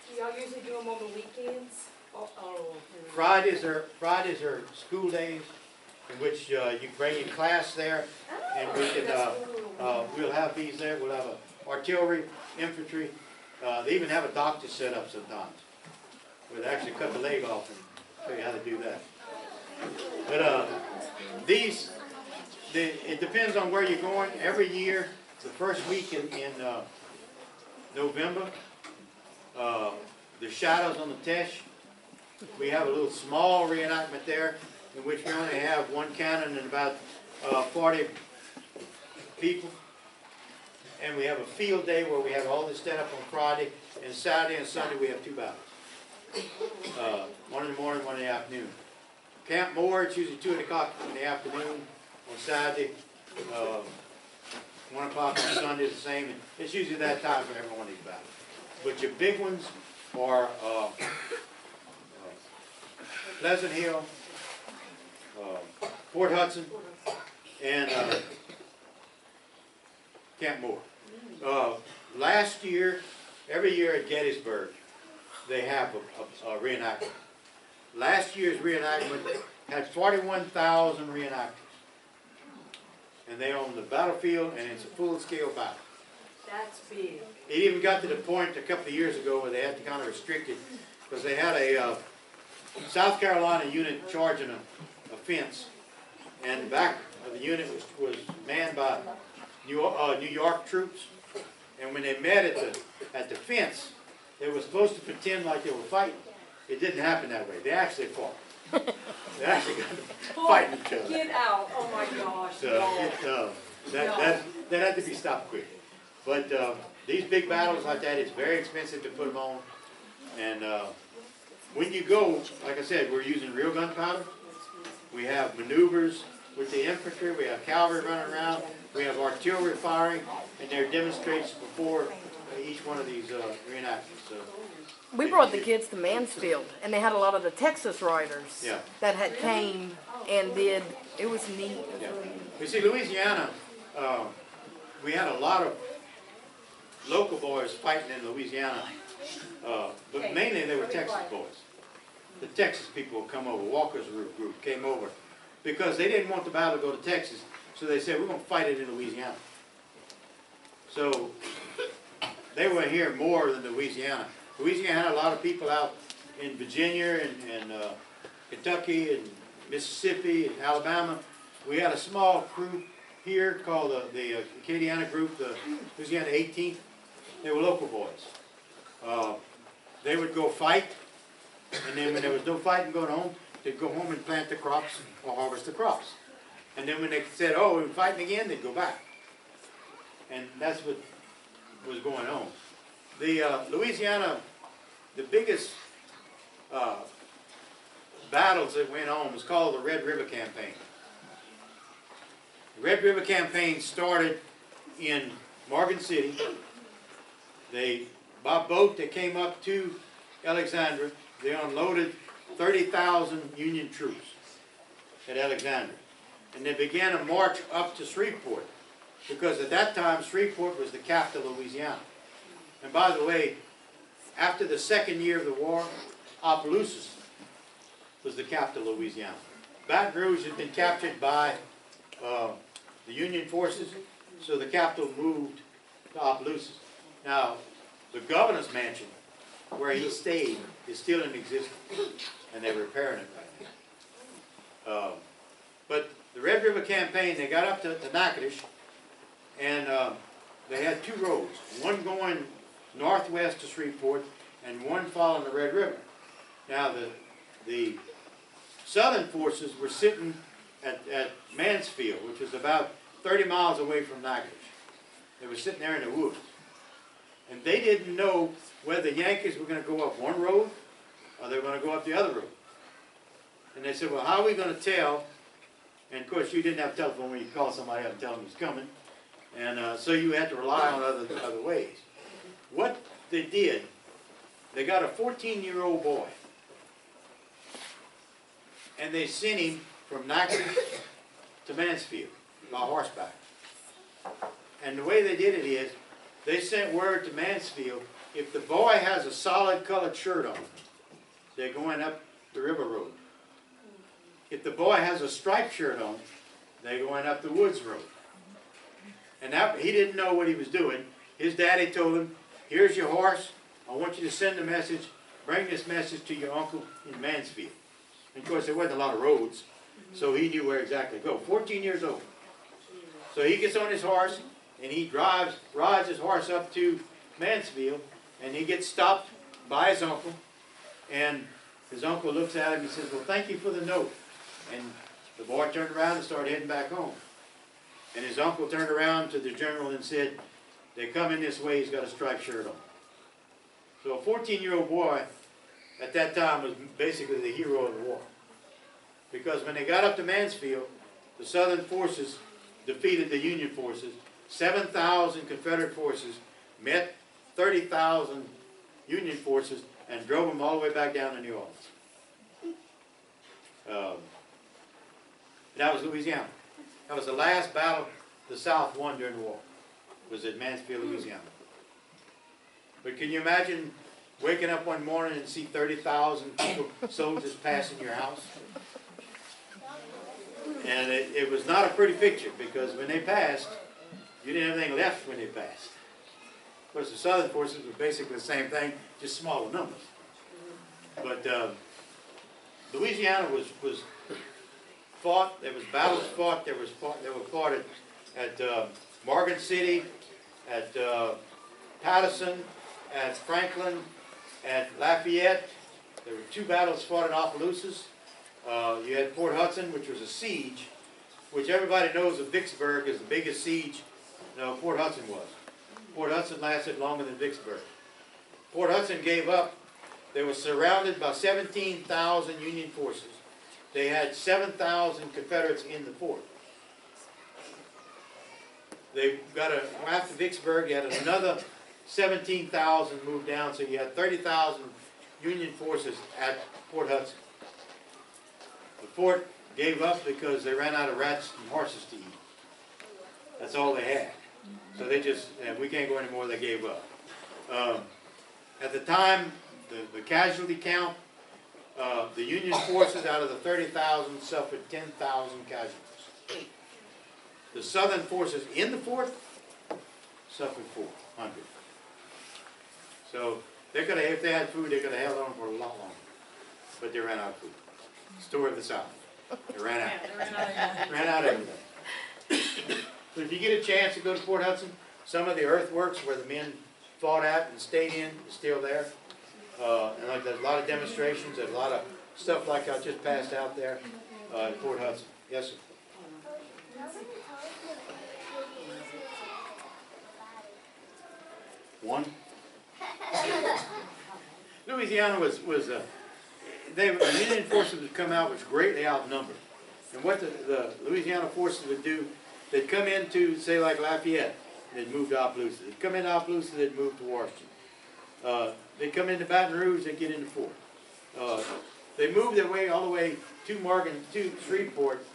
Speaker 4: Do y'all usually do them on the weekends?
Speaker 1: Fridays are school days in which you can bring your class there, and we can we'll have these there. We'll have a artillery, infantry. They even have a doctor set up sometimes. Where they actually cut the leg off and show you how to do that. But it depends on where you're going. Every year, the first week in November, the Shadows on the Teche, we have a little small reenactment there in which we only have one cannon and about 40 people. And we have a field day where we have all this set up on Friday, and Saturday and Sunday we have 2 battles. One in the morning, one in the afternoon. Camp Moore, it's usually 2 o'clock in the afternoon on Saturday. 1 o'clock on Sunday is the same. And it's usually that time for every one of these battles. But your big ones are Pleasant Hill, Port Hudson, and Camp Moore. Last year, every year at Gettysburg, they have a reenactment. Last year's reenactment had 41,000 reenactors. And they own the battlefield, and it's a full-scale battle.
Speaker 4: That's big.
Speaker 1: It even got to the point a couple of years ago where they had to kind of restrict it, because they had a South Carolina unit charging a fence, and the back of the unit was manned by New York troops. And when they met at the fence, they were supposed to pretend like they were fighting. It didn't happen that way. They actually fought. They actually got to fighting each other.
Speaker 4: Get out, oh my gosh,
Speaker 1: So that had to be stopped quick. But these big battles like that, it's very expensive to put them on. And when you go, like I said, we're using real gunpowder. We have maneuvers with the infantry. We have cavalry running around. We have artillery firing, and there are demonstrations before each one of these reenactments. So
Speaker 5: We brought the kids to Mansfield, and they had a lot of the Texas riders
Speaker 1: Yeah.
Speaker 5: that had came and did. It was neat. It was
Speaker 1: Yeah.
Speaker 5: really neat.
Speaker 1: You see, Louisiana, we had a lot of local boys fighting in Louisiana, but mainly they were Texas boys. The Texas people would come over. Walker's group came over because they didn't want the battle to go to Texas, so they said, we're going to fight it in Louisiana. So they were here more than Louisiana. Louisiana had a lot of people out in Virginia and Kentucky and Mississippi and Alabama. We had a small crew here called the Acadiana group, the Louisiana 18th. They were local boys. They would go fight, and then when there was no fighting going on, they'd go home and plant the crops or harvest the crops. And then when they said, oh, we're fighting again, they'd go back. And that's what was going on. The Louisiana, the biggest battles that went on was called the Red River Campaign. The Red River Campaign started in Morgan City. By boat, they came up to Alexandria. They unloaded 30,000 Union troops at Alexandria. And they began a march up to Shreveport, because at that time, Shreveport was the capital of Louisiana. And by the way, after the second year of the war, Opelousas was the capital of Louisiana. Baton Rouge had been captured by the Union forces, so the capital moved to Opelousas. Now, the governor's mansion, where he stayed, is still in existence, and they're repairing it right now. But the Red River Campaign, they got up to Natchitoches, and they had two roads, one going northwest to Shreveport, and one following the Red River. Now, the Southern forces were sitting at Mansfield, which was about 30 miles away from Natchitoches. They were sitting there in the woods. And they didn't know whether the Yankees were going to go up one road or they were going to go up the other road. And they said, well, how are we going to tell? And of course, you didn't have a telephone when you call somebody up and tell them he's coming. And so you had to rely on other ways. What they did, they got a 14-year-old boy. And they sent him from Natchitoches to Mansfield by horseback. And the way they did it is, they sent word to Mansfield, if the boy has a solid colored shirt on, they're going up the river road. If the boy has a striped shirt on, they're going up the woods road. And he didn't know what he was doing. His daddy told him, here's your horse. I want you to send a message. Bring this message to your uncle in Mansfield. And of course, there wasn't a lot of roads, so he knew where exactly to go. 14 years old. So he gets on his horse, and he rides his horse up to Mansfield, and he gets stopped by his uncle, and his uncle looks at him and says, well, thank you for the note. And the boy turned around and started heading back home. And his uncle turned around to the general and said, they're coming this way, he's got a striped shirt on. So a 14-year-old boy at that time was basically the hero of the war. Because when they got up to Mansfield, the Southern forces defeated the Union forces. 7,000 Confederate forces met 30,000 Union forces and drove them all the way back down to New Orleans. That was Louisiana. That was the last battle the South won during the war, was at Mansfield, Louisiana. But can you imagine waking up one morning and see 30,000 people, soldiers passing your house? And it was not a pretty picture, because when they passed, you didn't have anything left when they passed. Of course, the Southern forces were basically the same thing, just smaller numbers. But Louisiana was fought. There was battles fought. They were fought at Morgan City, at Patterson, at Franklin, at Lafayette. There were 2 battles fought at Opelousas. You had Port Hudson, which was a siege, which everybody knows of Vicksburg is the biggest siege. No, Port Hudson was. Port Hudson lasted longer than Vicksburg. Port Hudson gave up. They were surrounded by 17,000 Union forces. They had 7,000 Confederates in the fort. They got after Vicksburg, you had another 17,000 moved down, so you had 30,000 Union forces at Port Hudson. The fort gave up because they ran out of rats and horses to eat. That's all they had. So they just, we can't go anymore, they gave up. At the time, the casualty count, the Union forces out of the 30,000 suffered 10,000 casualties. The Southern forces in the fort suffered 400. So they could have, if they had food, they could have held on for a lot longer. But they ran out of food. Story of the South. They ran out. Ran out of everything. So if you get a chance to go to Port Hudson, some of the earthworks where the men fought at and stayed in is still there. And like there's a lot of demonstrations, there's a lot of stuff like I just passed out there at Port Hudson. Yes, sir. One. Louisiana was the Union forces would come out was greatly outnumbered. And what the Louisiana forces would do, they'd come into, say, like Lafayette, they'd move to Opelousas. They'd come into Opelousas, they'd move to Washington. They'd come into Baton Rouge, they'd get into Fort. They moved their way all the way to Shreveport,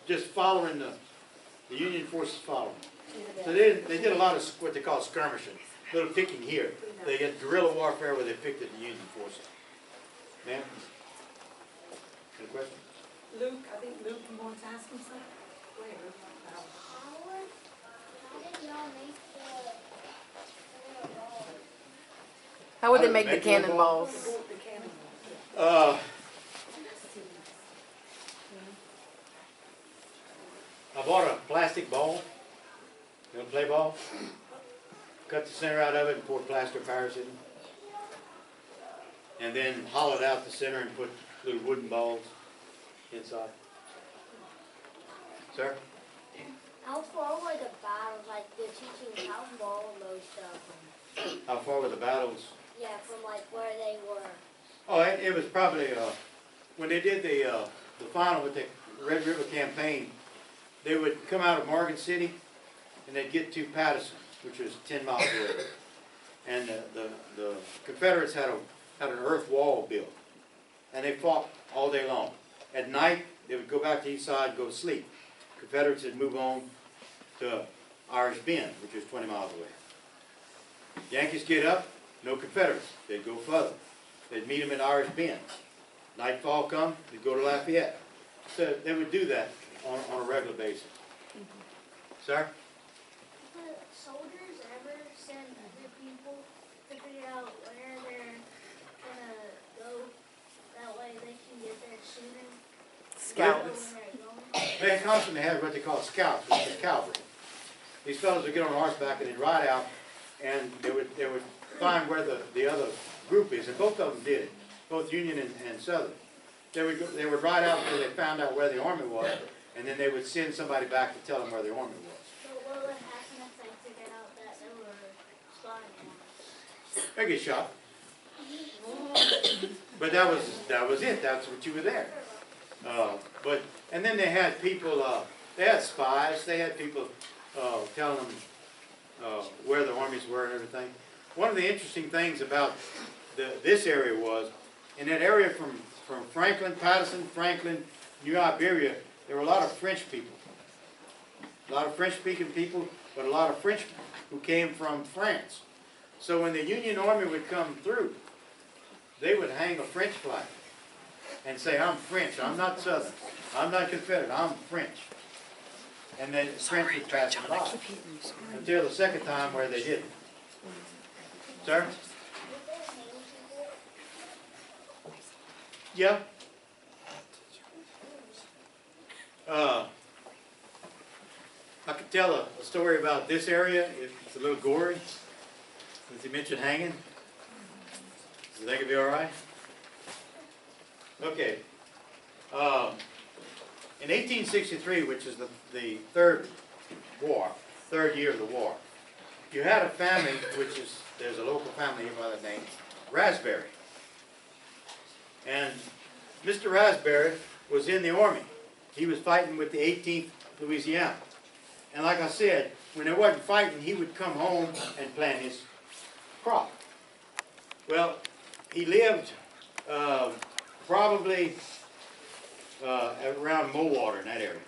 Speaker 1: just following the Union forces following. So they did a lot of what they call skirmishing, little picking here. They had guerrilla warfare where they picked at the Union forces. Ma'am? Any question?
Speaker 4: Luke, I think Luke wants to ask him something. Go ahead, Luke.
Speaker 2: How did y'all make the ball?
Speaker 5: How would they
Speaker 1: How
Speaker 5: make
Speaker 1: to
Speaker 5: the
Speaker 1: make one ball?
Speaker 5: cannonballs?
Speaker 4: The cannon.
Speaker 1: I bought a plastic ball, you know, play ball. Cut the center out of it and poured plaster of Paris in it. And then hollowed out the center and put little wooden balls inside. Sir?
Speaker 2: How far were the battles, like the teaching how ball and those stuff?
Speaker 1: How far were the battles?
Speaker 2: Yeah, from like where they were.
Speaker 1: Oh, it was probably, when they did the final with the Red River Campaign, they would come out of Morgan City and they'd get to Patterson, which was 10 miles away. And the Confederates had an earth wall built. And they fought all day long. At night, they would go back to the east side and go to sleep. Confederates would move on to Irish Bend, which was 20 miles away. Yankees get up, no Confederates. They'd go further. They'd meet them at Irish Bend. Nightfall come, they'd go to Lafayette. So they would do that on a regular basis. Sir?
Speaker 2: Did the soldiers ever send other people to figure out where they're gonna go? That way they can get there sooner.
Speaker 5: Scouts.
Speaker 1: They constantly had what they call scouts, which is cavalry. These fellows would get on horseback and they'd ride out, and they would find where the other group is, and both of them did it, both Union and Southern. They would ride out until they found out where the army was, and then they would send somebody back to tell them where the army was.
Speaker 2: So what would happen if they figured out that they were spying on us?
Speaker 1: They get shot. But that was it. That's what you were there. And then they had people. They had spies. They had people telling them where the armies were and everything. One of the interesting things about this area was, in that area from Franklin, Patterson, Franklin, New Iberia, there were a lot of French people. a lot of French-speaking people, but a lot of Frenchmen who came from France. So when the Union Army would come through, they would hang a French flag and say, I'm French, I'm not Southern, I'm not Confederate, I'm French. And then the French would pass it by until the second time where they didn't. Sir? Yeah? I could tell a story about this area. It's a little gory. Since you mentioned hanging. Does that could be all right? Okay. In 1863, which is the third year of the war, you had a family, there's a local family here by the name Raspberry. And Mr. Raspberry was in the Army. He was fighting with the 18th Louisiana. And like I said, when they wasn't fighting, he would come home and plant his crop. Well, he lived probably around Mowater in that area.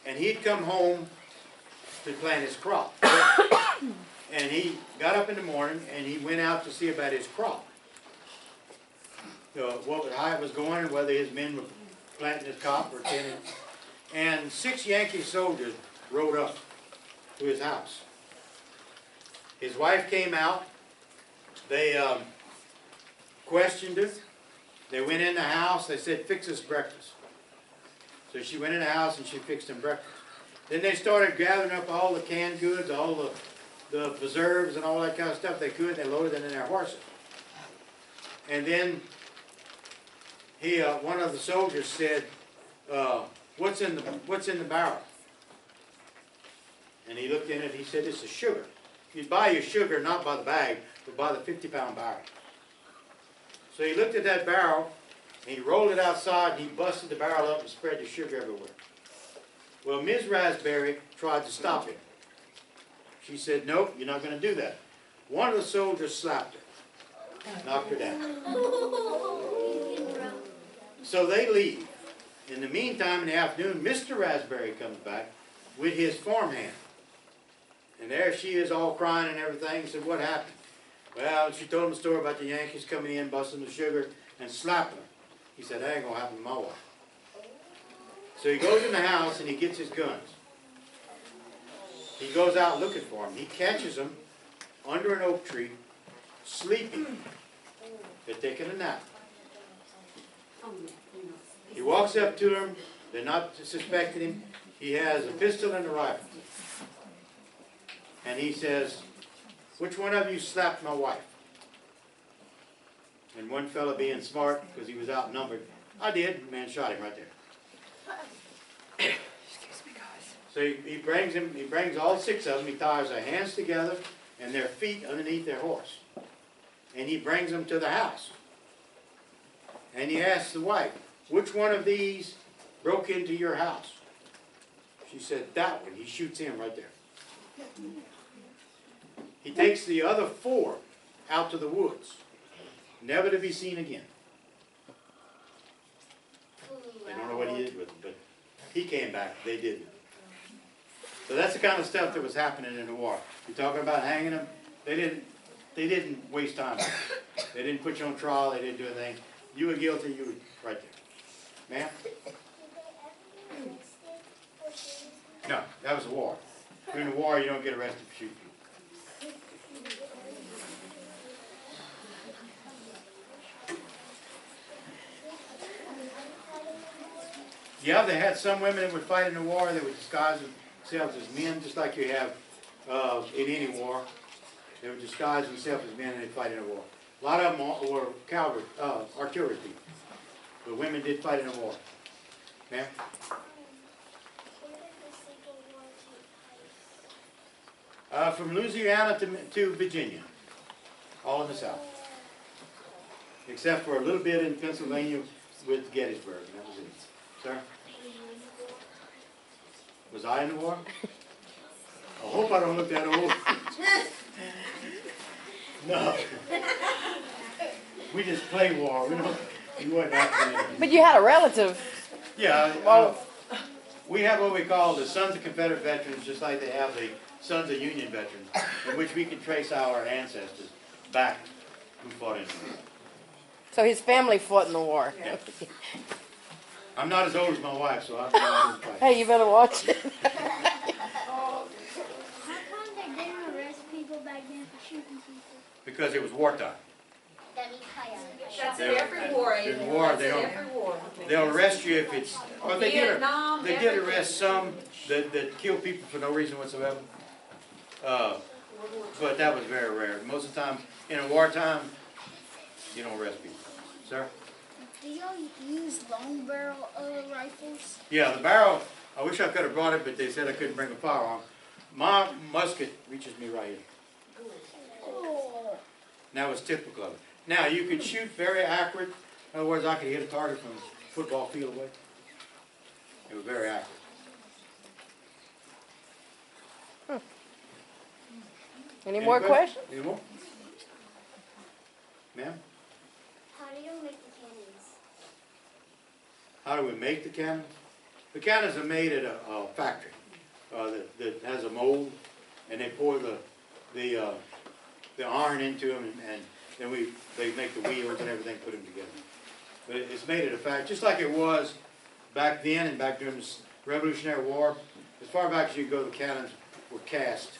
Speaker 1: And he'd come home to plant his crop. And he got up in the morning and he went out to see about his crop. How it was going and whether his men were planting his crop or tending. And 6 Yankee soldiers rode up to his house. His wife came out. They questioned her. They went in the house. They said, fix us breakfast. So she went in the house and she fixed him breakfast. Then they started gathering up all the canned goods, all the preserves and all that kind of stuff they could. They loaded it in their horses. And then one of the soldiers said, what's in the barrel? And he looked in it, he said, it's a sugar. You'd buy your sugar not by the bag, but by the 50-pound barrel. So he looked at that barrel, and he rolled it outside, and he busted the barrel up and spread the sugar everywhere. Well, Ms. Raspberry tried to stop him. She said, nope, you're not going to do that. One of the soldiers slapped her, knocked her down. So they leave. In the meantime, in the afternoon, Mr. Raspberry comes back with his farmhand. And there she is all crying and everything. He said, what happened? Well, she told him the story about the Yankees coming in, busting the sugar, and slapping her. He said, that ain't going to happen to my wife. So he goes in the house and he gets his guns. He goes out looking for him. He catches them under an oak tree, sleeping. They're taking a nap. He walks up to them. They're not suspecting him. He has a pistol and a rifle. And he says, which one of you slapped my wife? And one fellow being smart, because he was outnumbered, I did. The man shot him right there. So he brings all 6 of them, he ties their hands together and their feet underneath their horse. And he brings them to the house. And he asks the wife, which one of these broke into your house? She said, that one. He shoots him right there. He takes the other 4 out to the woods, never to be seen again. They don't know what he did with them, but he came back. They didn't. So that's the kind of stuff that was happening in the war. You're talking about hanging them. They didn't waste time. They didn't put you on trial. They didn't do anything. You were guilty. You were right there. Ma'am? No, that was a war. During the war, you don't get arrested for shooting people. Yeah, they had some women that would fight in the war. They would disguise themselves as men, just like you have in any war. They would disguise themselves as men and they'd fight in a war. A lot of them were cavalry, artillery people. But women did fight in a war. Ma'am? From Louisiana to Virginia. All in the South. Except for a little bit in Pennsylvania with Gettysburg, and that was it. Sir? Was I in the war? I hope I don't look that old. No. We just play war. We wasn't actually.
Speaker 5: But you had a relative.
Speaker 1: Yeah. We have what we call the Sons of Confederate Veterans, just like they have the Sons of Union Veterans, in which we can trace our ancestors back who fought in the war.
Speaker 5: So his family fought in the war.
Speaker 1: Yeah. I'm not as old as my wife, so I don't know.
Speaker 5: Hey, you better watch it.
Speaker 2: How come they didn't arrest people back then for shooting people?
Speaker 1: Because it was wartime.
Speaker 2: That means
Speaker 4: That's
Speaker 1: They-
Speaker 4: in every war,
Speaker 1: in
Speaker 4: Aiden.
Speaker 1: war,
Speaker 4: That's
Speaker 1: they
Speaker 4: in
Speaker 1: don't-
Speaker 4: every war.
Speaker 1: They'll arrest you if it's, or
Speaker 4: Vietnam,
Speaker 1: they did
Speaker 4: everything.
Speaker 1: arrest some that killed people for no reason whatsoever. But that was very rare. Most of the time, in a wartime, you don't arrest people. Sir?
Speaker 2: Do y'all use long barrel rifles?
Speaker 1: Yeah, the barrel, I wish I could have brought it, but they said I couldn't bring a firearm. My musket reaches me right here.
Speaker 2: Oh.
Speaker 1: And that was typical of it. Now, you could shoot very accurate. In other words, I could hit a target from a football field away. It was very accurate.
Speaker 5: Any more questions?
Speaker 1: Any more? Ma'am?
Speaker 2: How do you make the cannons?
Speaker 1: How do we make the cannons? The cannons are made at a factory that has a mold, and they pour the iron into them, and then they make the wheels and everything, put them together. But it's made at a factory, just like it was back then and back during the Revolutionary War. As far back as you go, the cannons were cast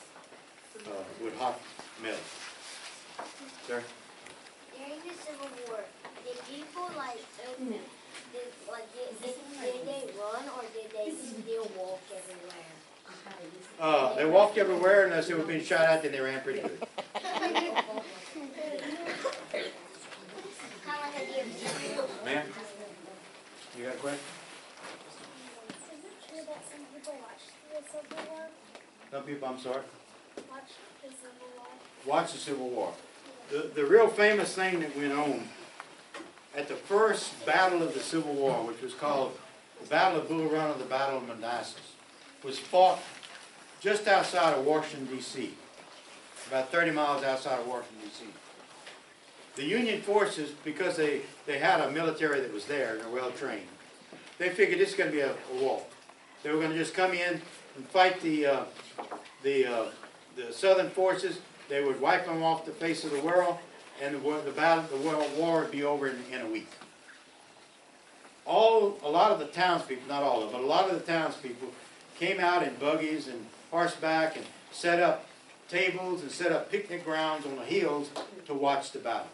Speaker 1: with hot metal. Sir?
Speaker 2: During the Civil War, did people did they run or did they still walk everywhere?
Speaker 1: They walked everywhere unless they were being shot at, then they ran pretty good.
Speaker 2: Kind of like a deer.
Speaker 1: Ma'am? You got a question?
Speaker 2: Is it true that some people watch the Civil War?
Speaker 1: Some people, I'm sorry.
Speaker 2: Watch the Civil War?
Speaker 1: Watch the Civil War. The real famous thing that went on at the first battle of the Civil War, which was called the Battle of Bull Run or the Battle of Manassas, was fought just outside of Washington, D.C., about 30 miles outside of Washington, D.C. The Union forces, because they had a military that was there and they're well trained, they figured this is going to be a war. They were going to just come in and fight the Southern forces. They would wipe them off the face of the world, and the war would be over in a week. A lot of the townspeople, not all of them, but a lot of the townspeople came out in buggies and horseback and set up tables and set up picnic grounds on the hills to watch the battle.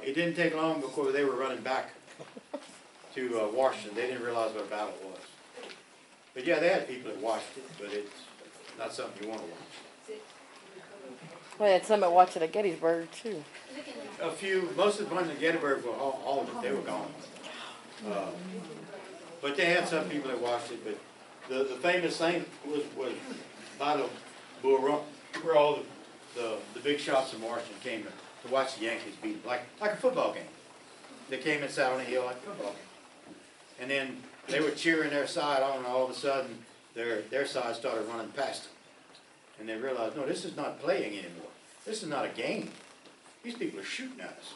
Speaker 1: It didn't take long before they were running back to Washington. They didn't realize what a battle was. But yeah, they had people that watched it, but it's not something you want to watch.
Speaker 5: Well, it's some that watch it at Gettysburg too.
Speaker 1: A few, most of the ones in Gettysburg were all of it, they were gone. But they had some people that watched it, but the famous thing was Battle of Bull Run, where all the big shots in Washington came to watch the Yankees beat, like a football game. They came and sat on the hill like a football game. And then they were cheering their side on, and all of a sudden their side started running past them. And they realized, no, this is not playing anymore. This is not a game. These people are shooting at us.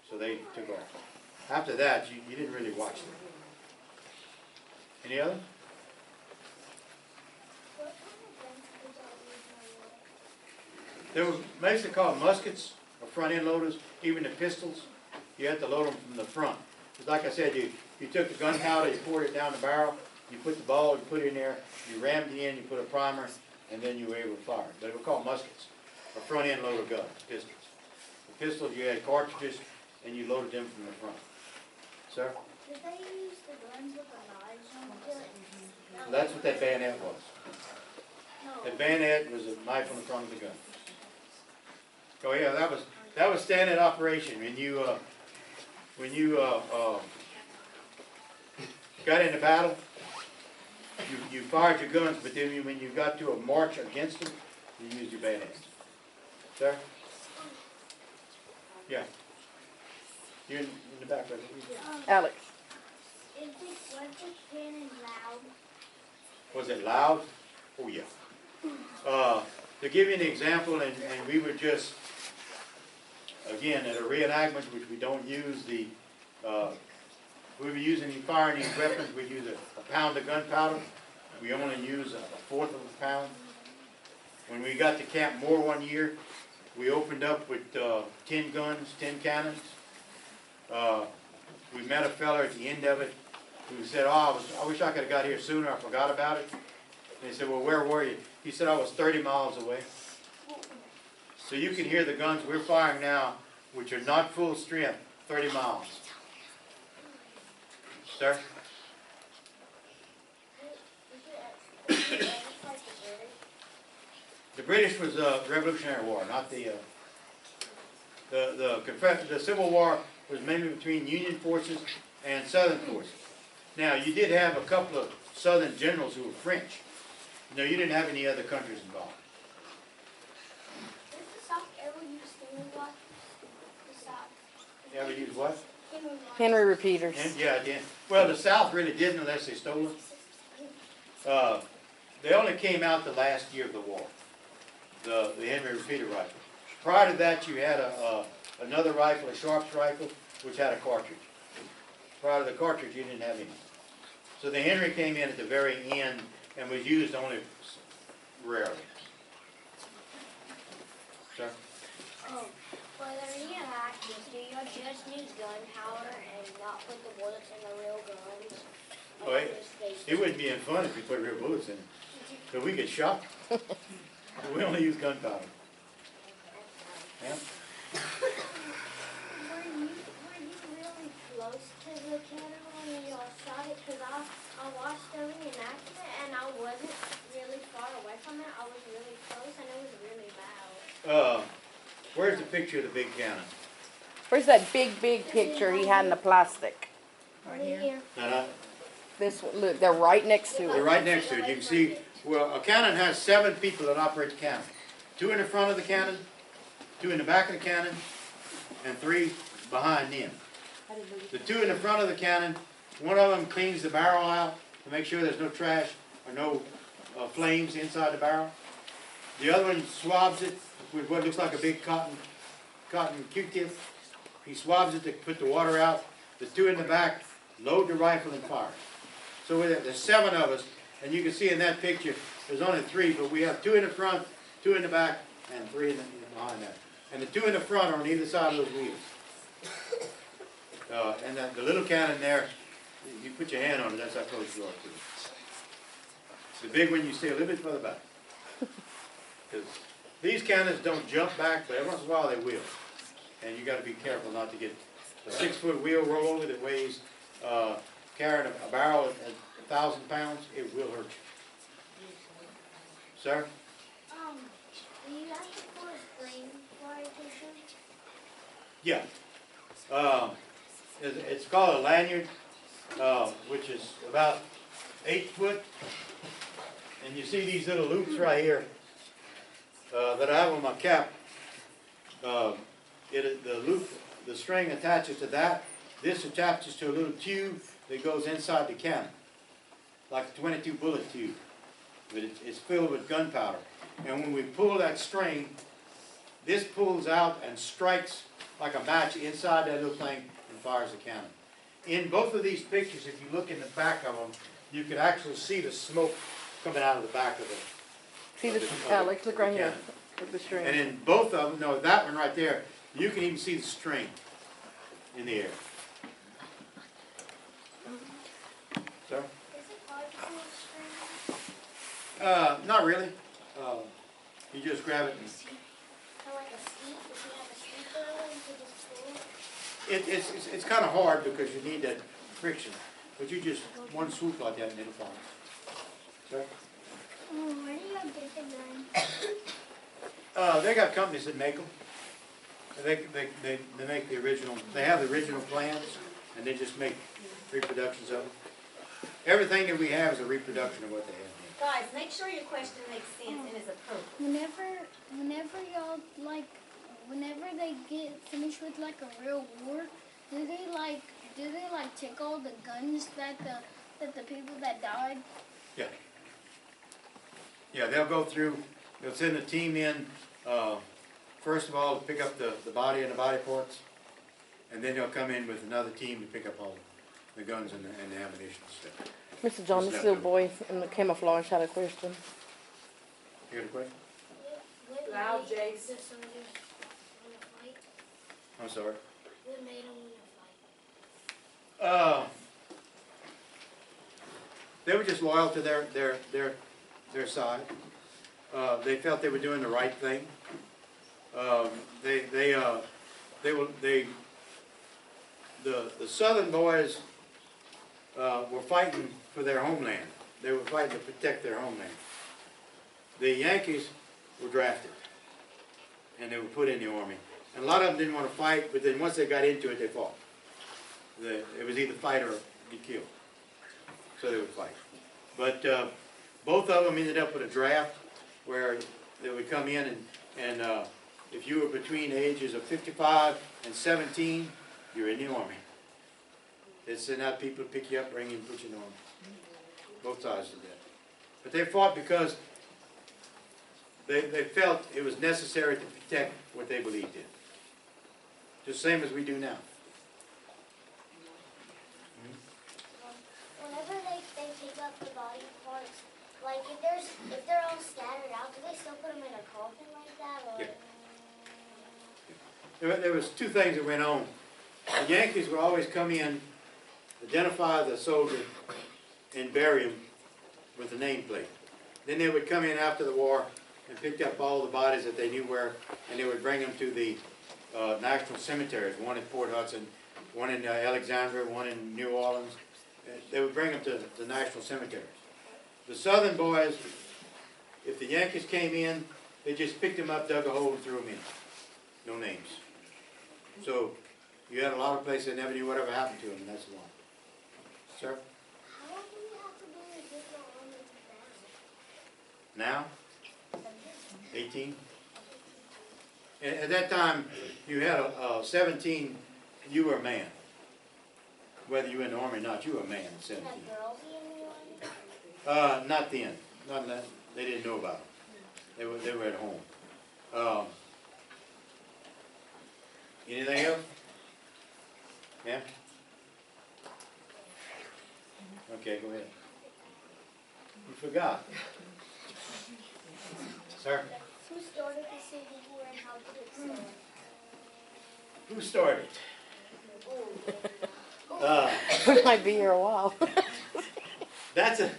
Speaker 1: So they took off. After that, you didn't really watch them. Any other?
Speaker 2: What kind of guns did y'all use
Speaker 1: They were basically called muskets or front-end loaders, even the pistols. You had to load them from the front. Because like I said, you took the gunpowder, you poured it down the barrel, you put the ball, you put it in there, you rammed it in, you put a primer, and then you were able to fire. They were called muskets, or front-end loader guns, pistols. The pistols, you had cartridges, and you loaded them from the front. Sir?
Speaker 2: Did they use the guns with the knives on it?
Speaker 1: That's what that bayonet was.
Speaker 2: No.
Speaker 1: That bayonet was a knife on the front of the gun. Oh yeah, that was standard operation. When you got into battle, you fired your guns, but then when you got to a march against them, you used your bayonets. Sir? Yeah. You're in the back, right?
Speaker 5: Alex.
Speaker 2: Was the cannon loud?
Speaker 1: Was it loud? Oh yeah. To give you an example, and we were just, again, at a reenactment, which we don't use the we were using, firing these weapons, we use a pound of gunpowder. We only use a fourth of a pound. When we got to Camp Moore one year, we opened up with 10 guns, 10 cannons. We met a fella at the end of it who said, oh, I wish I could have got here sooner, I forgot about it. And they said, well, where were you? He said, I was 30 miles away. So you can hear the guns we're firing now, which are not full strength, 30 miles. Sir? The British was the Revolutionary War, not the Civil War was mainly between Union forces and Southern forces. Now, you did have a couple of Southern generals who were French. No, you didn't have any other countries involved.
Speaker 2: Did the South ever use Henry Watt? The South.
Speaker 1: You ever use what?
Speaker 2: Henry Watt.
Speaker 5: Henry repeaters.
Speaker 1: Yeah, it did. Well, the South really didn't unless they stole it. They only came out the last year of the war, the Henry repeater rifle. Prior to that, you had another rifle, a Sharps rifle, which had a cartridge. Prior to the cartridge, you didn't have any. So the Henry came in at the very end and was used only rarely. Sir?
Speaker 2: For the reenactors, do you just use gunpowder and not put the bullets in the real guns?
Speaker 1: Oh, it wouldn't be any fun if you put real bullets in it. So we get shot. We only use gunpowder. Yeah.
Speaker 2: Were you really close to the cannon when you shot it? Because I watched the reenactment and I wasn't really far away from it. I was really close and it was really loud.
Speaker 1: Where's the picture of the big cannon?
Speaker 5: Where's that big picture he had in the plastic?
Speaker 2: Right here.
Speaker 1: No.
Speaker 5: This one, look, they're right next to
Speaker 1: They're
Speaker 5: it.
Speaker 1: right next to it. You can see, well, a cannon has 7 people that operate the cannon. 2 in the front of the cannon, 2 in the back of the cannon, and 3 behind them. The 2 in the front of the cannon, one of them cleans the barrel out to make sure there's no trash or no flames inside the barrel. The other one swabs it with what looks like a big cotton Q-tip. He swabs it to put the water out. The 2 in the back load the rifle and fire. So there's 7 of us, and you can see in that picture, there's only 3, but we have 2 in the front, 2 in the back, and 3 behind that. And the 2 in the front are on either side of those wheels. And the little cannon there, you put your hand on it, that's how close you are to it. The big one, you stay a little bit further back. Because these cannons don't jump back, but every once in a while they will. And you got to be careful not to get a 6-foot wheel roller that weighs, carrying a barrel at 1,000 pounds, it will hurt you. Sir?
Speaker 2: Do you have to put a spring for it?
Speaker 1: Yeah. It's called a lanyard, which is about 8 foot. And you see these little loops right here that I have on my cap. The string attaches to that. This attaches to a little tube that goes inside the cannon, like a 22 bullet tube. But it's filled with gunpowder. And when we pull that string, this pulls out and strikes like a match inside that little thing and fires the cannon. In both of these pictures, if you look in the back of them, you can actually see the smoke coming out of the back of it.
Speaker 5: See this, Alex, look right here. Look at the
Speaker 1: And
Speaker 5: string.
Speaker 1: in both of them, no, that one right there, you can even see the string in the air. Sir?
Speaker 2: Is it hard to pull a string?
Speaker 1: Not really. You just grab it and
Speaker 2: Kind of like a skeet? Does he have a skeet though? You could just pull it?
Speaker 1: it's kind of hard because you need that friction. But you just one swoop like that and it'll fall. Sir?
Speaker 2: Where do you get the gun?
Speaker 1: They got companies that make them. They make the original. They have the original plans, and they just make reproductions of them. Everything that we have is a reproduction of what they have.
Speaker 3: Guys, make sure your question makes sense and is appropriate.
Speaker 2: Whenever they get finished with like a real war, do they take all the guns that the people that died?
Speaker 1: Yeah. Yeah, they'll go through. They'll send a team in. First of all, to pick up the body and the body parts, and then they'll come in with another team to pick up all of them. the guns and the ammunition stuff.
Speaker 5: Mr. John, this little boy in the camouflage had a question.
Speaker 1: You got a question?
Speaker 2: What
Speaker 4: Loud,
Speaker 2: made
Speaker 4: Jace.
Speaker 2: the soldiers wanna fight?
Speaker 1: I'm sorry.
Speaker 2: What made them wanna fight?
Speaker 1: They were just loyal to their side. They felt they were doing the right thing. The Southern boys were fighting for their homeland. They were fighting to protect their homeland. The Yankees were drafted, and they were put in the Army. And a lot of them didn't want to fight, but then once they got into it, they fought. It was either fight or be killed. So they would fight. But both of them ended up with a draft where they would come in and if you were between the ages of 55 and 17, you're in the Army. They'd send out people to pick you up, bring you, and put you in the Army. Both sides did that. But they fought because they felt it was necessary to protect what they believed in. Just same as we do now.
Speaker 2: Whenever they take up the body parts, like if they're all scattered out, do they still put them in a coffin like that, or?
Speaker 1: Yeah. There was two things that went on. The Yankees would always come in, identify the soldier, and bury him with a nameplate. Then they would come in after the war and pick up all the bodies that they knew where, and they would bring them to the national cemeteries, one in Port Hudson, one in Alexandria, one in New Orleans. They would bring them to the national cemeteries. The Southern boys, if the Yankees came in, they just picked them up, dug a hole, and threw them in. No names. So you had a lot of places that never knew whatever happened to them, and that's the one. Sir?
Speaker 2: How long do you have to be in different armies
Speaker 1: Now? 18? And at that time, you had a 17, you were a man. Whether you were in the Army or not, you were a man at 17.
Speaker 2: Can a girl be in the army?
Speaker 1: Not then. Not that. They didn't know about it. They were at home. Anything else? Yeah? Okay, go ahead. You forgot. Sir?
Speaker 2: Who started the Civil War and how did it start?
Speaker 1: Who started?
Speaker 5: We might be here a while.
Speaker 1: That's a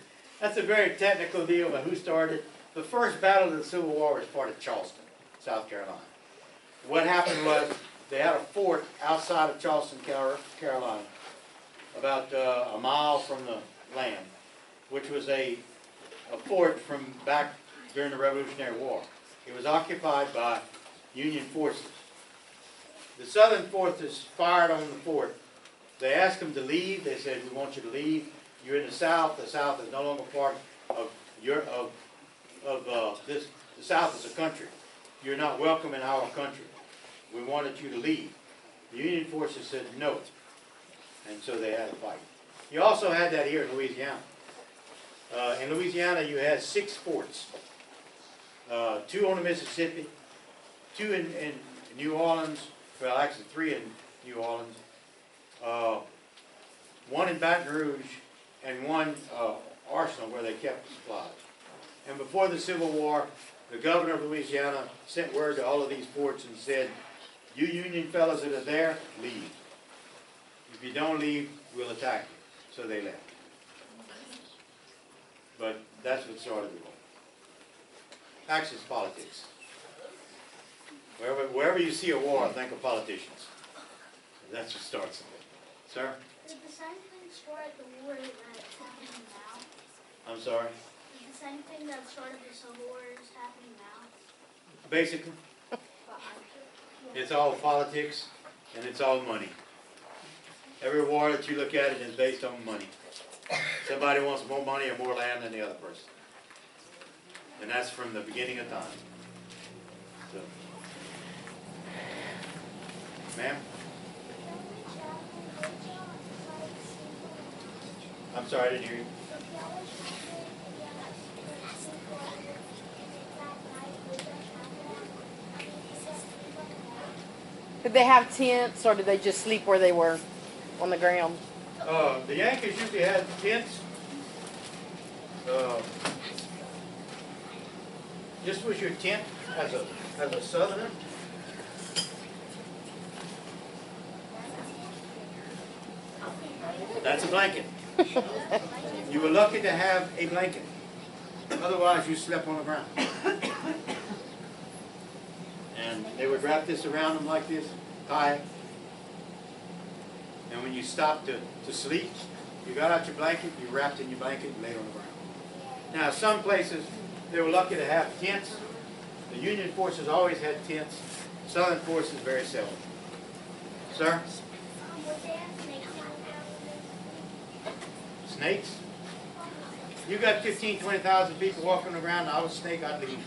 Speaker 1: very technical deal about who started. The first battle of the Civil War was part of Charleston, South Carolina. What happened was they had a fort outside of Charleston, Carolina, about a mile from the land, which was a fort from back during the Revolutionary War. It was occupied by Union forces. The Southern forces fired on the fort. They asked them to leave. They said, "We want you to leave. You're in the South. The South is no longer part of this. The South is a country. You're not welcome in our country. We wanted you to leave." The Union forces said no, and so they had a fight. You also had that here in Louisiana. In Louisiana, you had 6 forts. 2 on the Mississippi, 2 in New Orleans. Well, actually 3 in New Orleans. 1 in Baton Rouge, and 1 arsenal where they kept supplies. And before the Civil War, the governor of Louisiana sent word to all of these forts and said, "You Union fellas that are there, leave. If you don't leave, we'll attack you." So they left. But that's what started the war. Actually, it's politics. Wherever you see a war, think of politicians. That's what starts it. Sir?
Speaker 2: Did the same thing start the war that's happening now?
Speaker 1: I'm sorry?
Speaker 2: Is the same thing that started the Civil War is happening now?
Speaker 1: Basically, it's all politics and it's all money. Every war that you look at it is based on money. Somebody wants more money or more land than the other person. And that's from the beginning of time. So. Ma'am? I'm sorry, I didn't hear you.
Speaker 5: Did they have tents or did they just sleep where they were on the ground?
Speaker 1: The Yankees usually had tents. This was your tent as a Southerner. That's a blanket. You were lucky to have a blanket. Otherwise, you slept on the ground. And they would wrap this around them like this, tie it. And when you stopped to sleep, you got out your blanket, you wrapped in your blanket and laid on the ground. Now, some places, they were lucky to have tents. The Union forces always had tents. Southern forces very seldom. Sir?
Speaker 2: Would they have snakes in the
Speaker 1: Snakes? You got 15, 20,000 people walking around, I was a snake, I'd leave.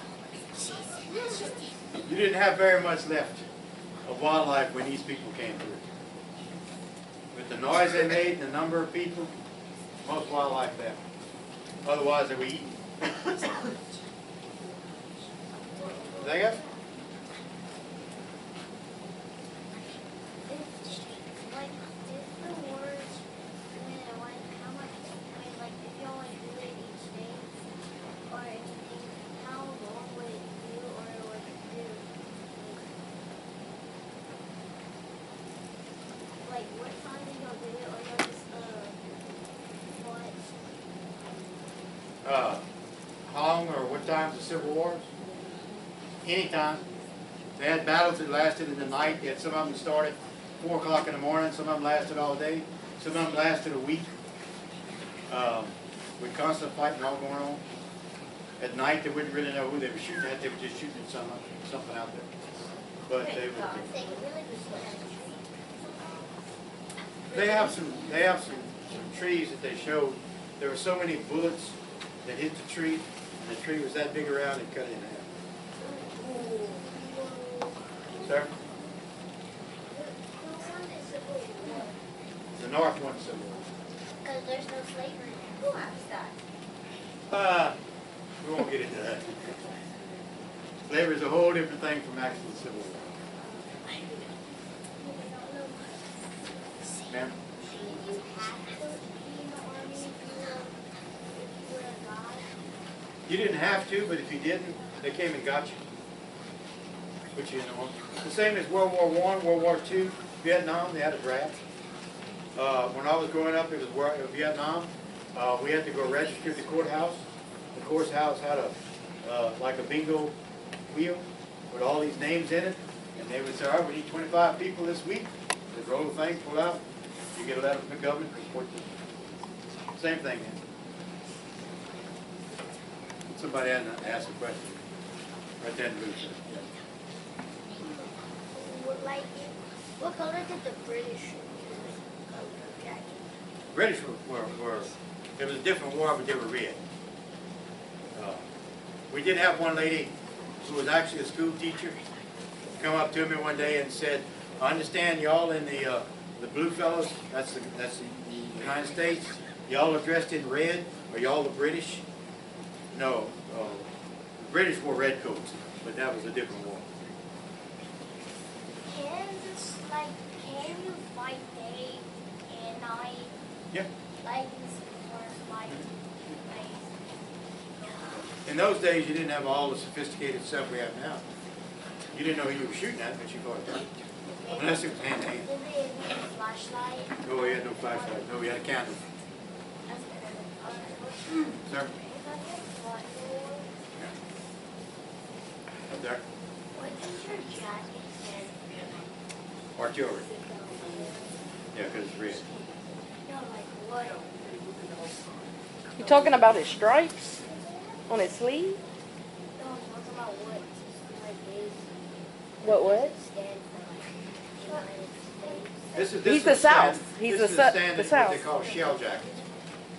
Speaker 1: You didn't have very much left of wildlife when these people came through. With the noise they made, the number of people, most wildlife left. Otherwise, they were eaten. They got?
Speaker 2: Like, is the wars when it went, how much, when, like, if you only do it each day, or anything, how long would it do, or would it do? Like, what time do you do it, or you'll just, what?
Speaker 1: How long or what times the Civil Wars? Anytime. They had battles that lasted in the night. They had some of them started 4 o'clock in the morning. Some of them lasted all day. Some of them lasted a week. With constant fighting all going on. At night, they wouldn't really know who they were shooting at. They were just shooting at something out there. But they would.
Speaker 2: They could really just look at the tree.
Speaker 1: They have some trees that they showed. There were so many bullets that hit the tree, and the tree was that big around and cut it in half. Sir? The North won Civil War.
Speaker 2: Because there's no slavery.
Speaker 3: Who asked that?
Speaker 1: We won't get into that. Slavery is a whole different thing from actual Civil War. Ma'am?
Speaker 2: Did you have to be in the army if you were a guy?
Speaker 1: You didn't have to, but if you didn't, they came and got you. Put you in the army. The same as World War I, World War II, Vietnam, they had a draft. When I was growing up, it was Vietnam. We had to go register at the courthouse. The courthouse had like a bingo wheel with all these names in it. And they would say, all right, we need 25 people this week. They'd roll the thing, pull out. You get a letter from the government, report to them. Same thing then. Somebody had to ask a question. Right there in the booth.
Speaker 2: What color did the British jacket?
Speaker 1: British were it was a different war, but they were red. We did have one lady who was actually a school teacher come up to me one day and said, I understand y'all in the blue fellows, that's the United States, y'all are dressed in red, are y'all the British? No, the British wore red coats, but that was a different war.
Speaker 2: Can you fight day and night?
Speaker 1: Yeah.
Speaker 2: Like this or like
Speaker 1: In those days, you didn't have all the sophisticated stuff we have now. You didn't know who you were shooting at, but you thought it. Unless it was hand to hand.
Speaker 2: Did they have a flashlight?
Speaker 1: No, we had no flashlight. No, we had a candle. Sir? Up there.
Speaker 2: What does your jacket say?
Speaker 1: Artillery. Yeah, because it's red.
Speaker 2: No, like what?
Speaker 5: You talking about his stripes on his sleeve?
Speaker 2: No, I'm talking about what like is
Speaker 5: What?
Speaker 2: stand for like United States.
Speaker 1: This
Speaker 5: He's
Speaker 1: is
Speaker 5: the
Speaker 1: stand-
Speaker 5: South. He's
Speaker 1: this
Speaker 5: the
Speaker 1: is
Speaker 5: South-
Speaker 1: stand
Speaker 5: the
Speaker 1: that's what they
Speaker 5: South.
Speaker 1: call shell jacket.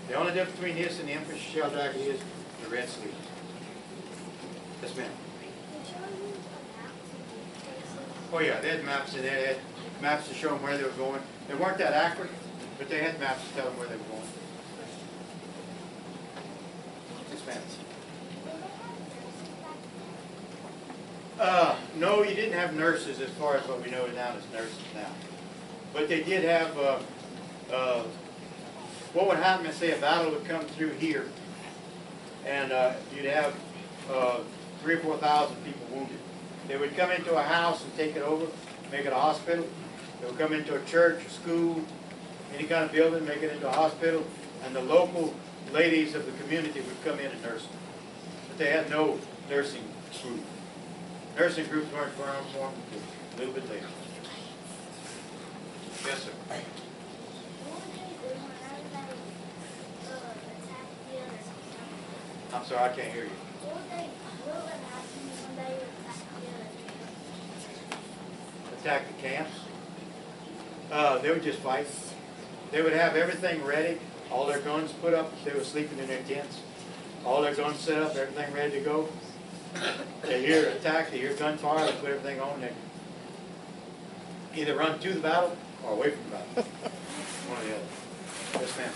Speaker 1: The only difference between this and the infantry shell jacket is the red sleeves. Yes, ma'am.
Speaker 2: Did you use a map to get places?
Speaker 1: Oh yeah, they had maps in there. They had maps to show them where they were going. They weren't that accurate, but they had maps to tell them where they were going. Yes, ma'am. No, you didn't have nurses as far as what we know now as nurses now. But they did have what would happen is, say, a battle would come through here, and you'd have 3,000 or 4,000 people wounded. They would come into a house and take it over, make it a hospital. They would come into a church, a school, any kind of building, make it into a hospital, and the local ladies of the community would come in and nurse them. But they had no nursing group. Nursing groups weren't formed until a little bit later. Yes, sir.
Speaker 2: What would they do whenever they attack the others?
Speaker 1: I'm sorry, I can't hear you.
Speaker 2: What would happen when they attack the others?
Speaker 1: Attack the camps. They would just fight. They would have everything ready, all their guns put up. They were sleeping in their tents. All their guns set up, everything ready to go. They hear attack, they hear gunfire, they put everything on. They either run to the battle or away from the battle. One or the other. Yes, ma'am.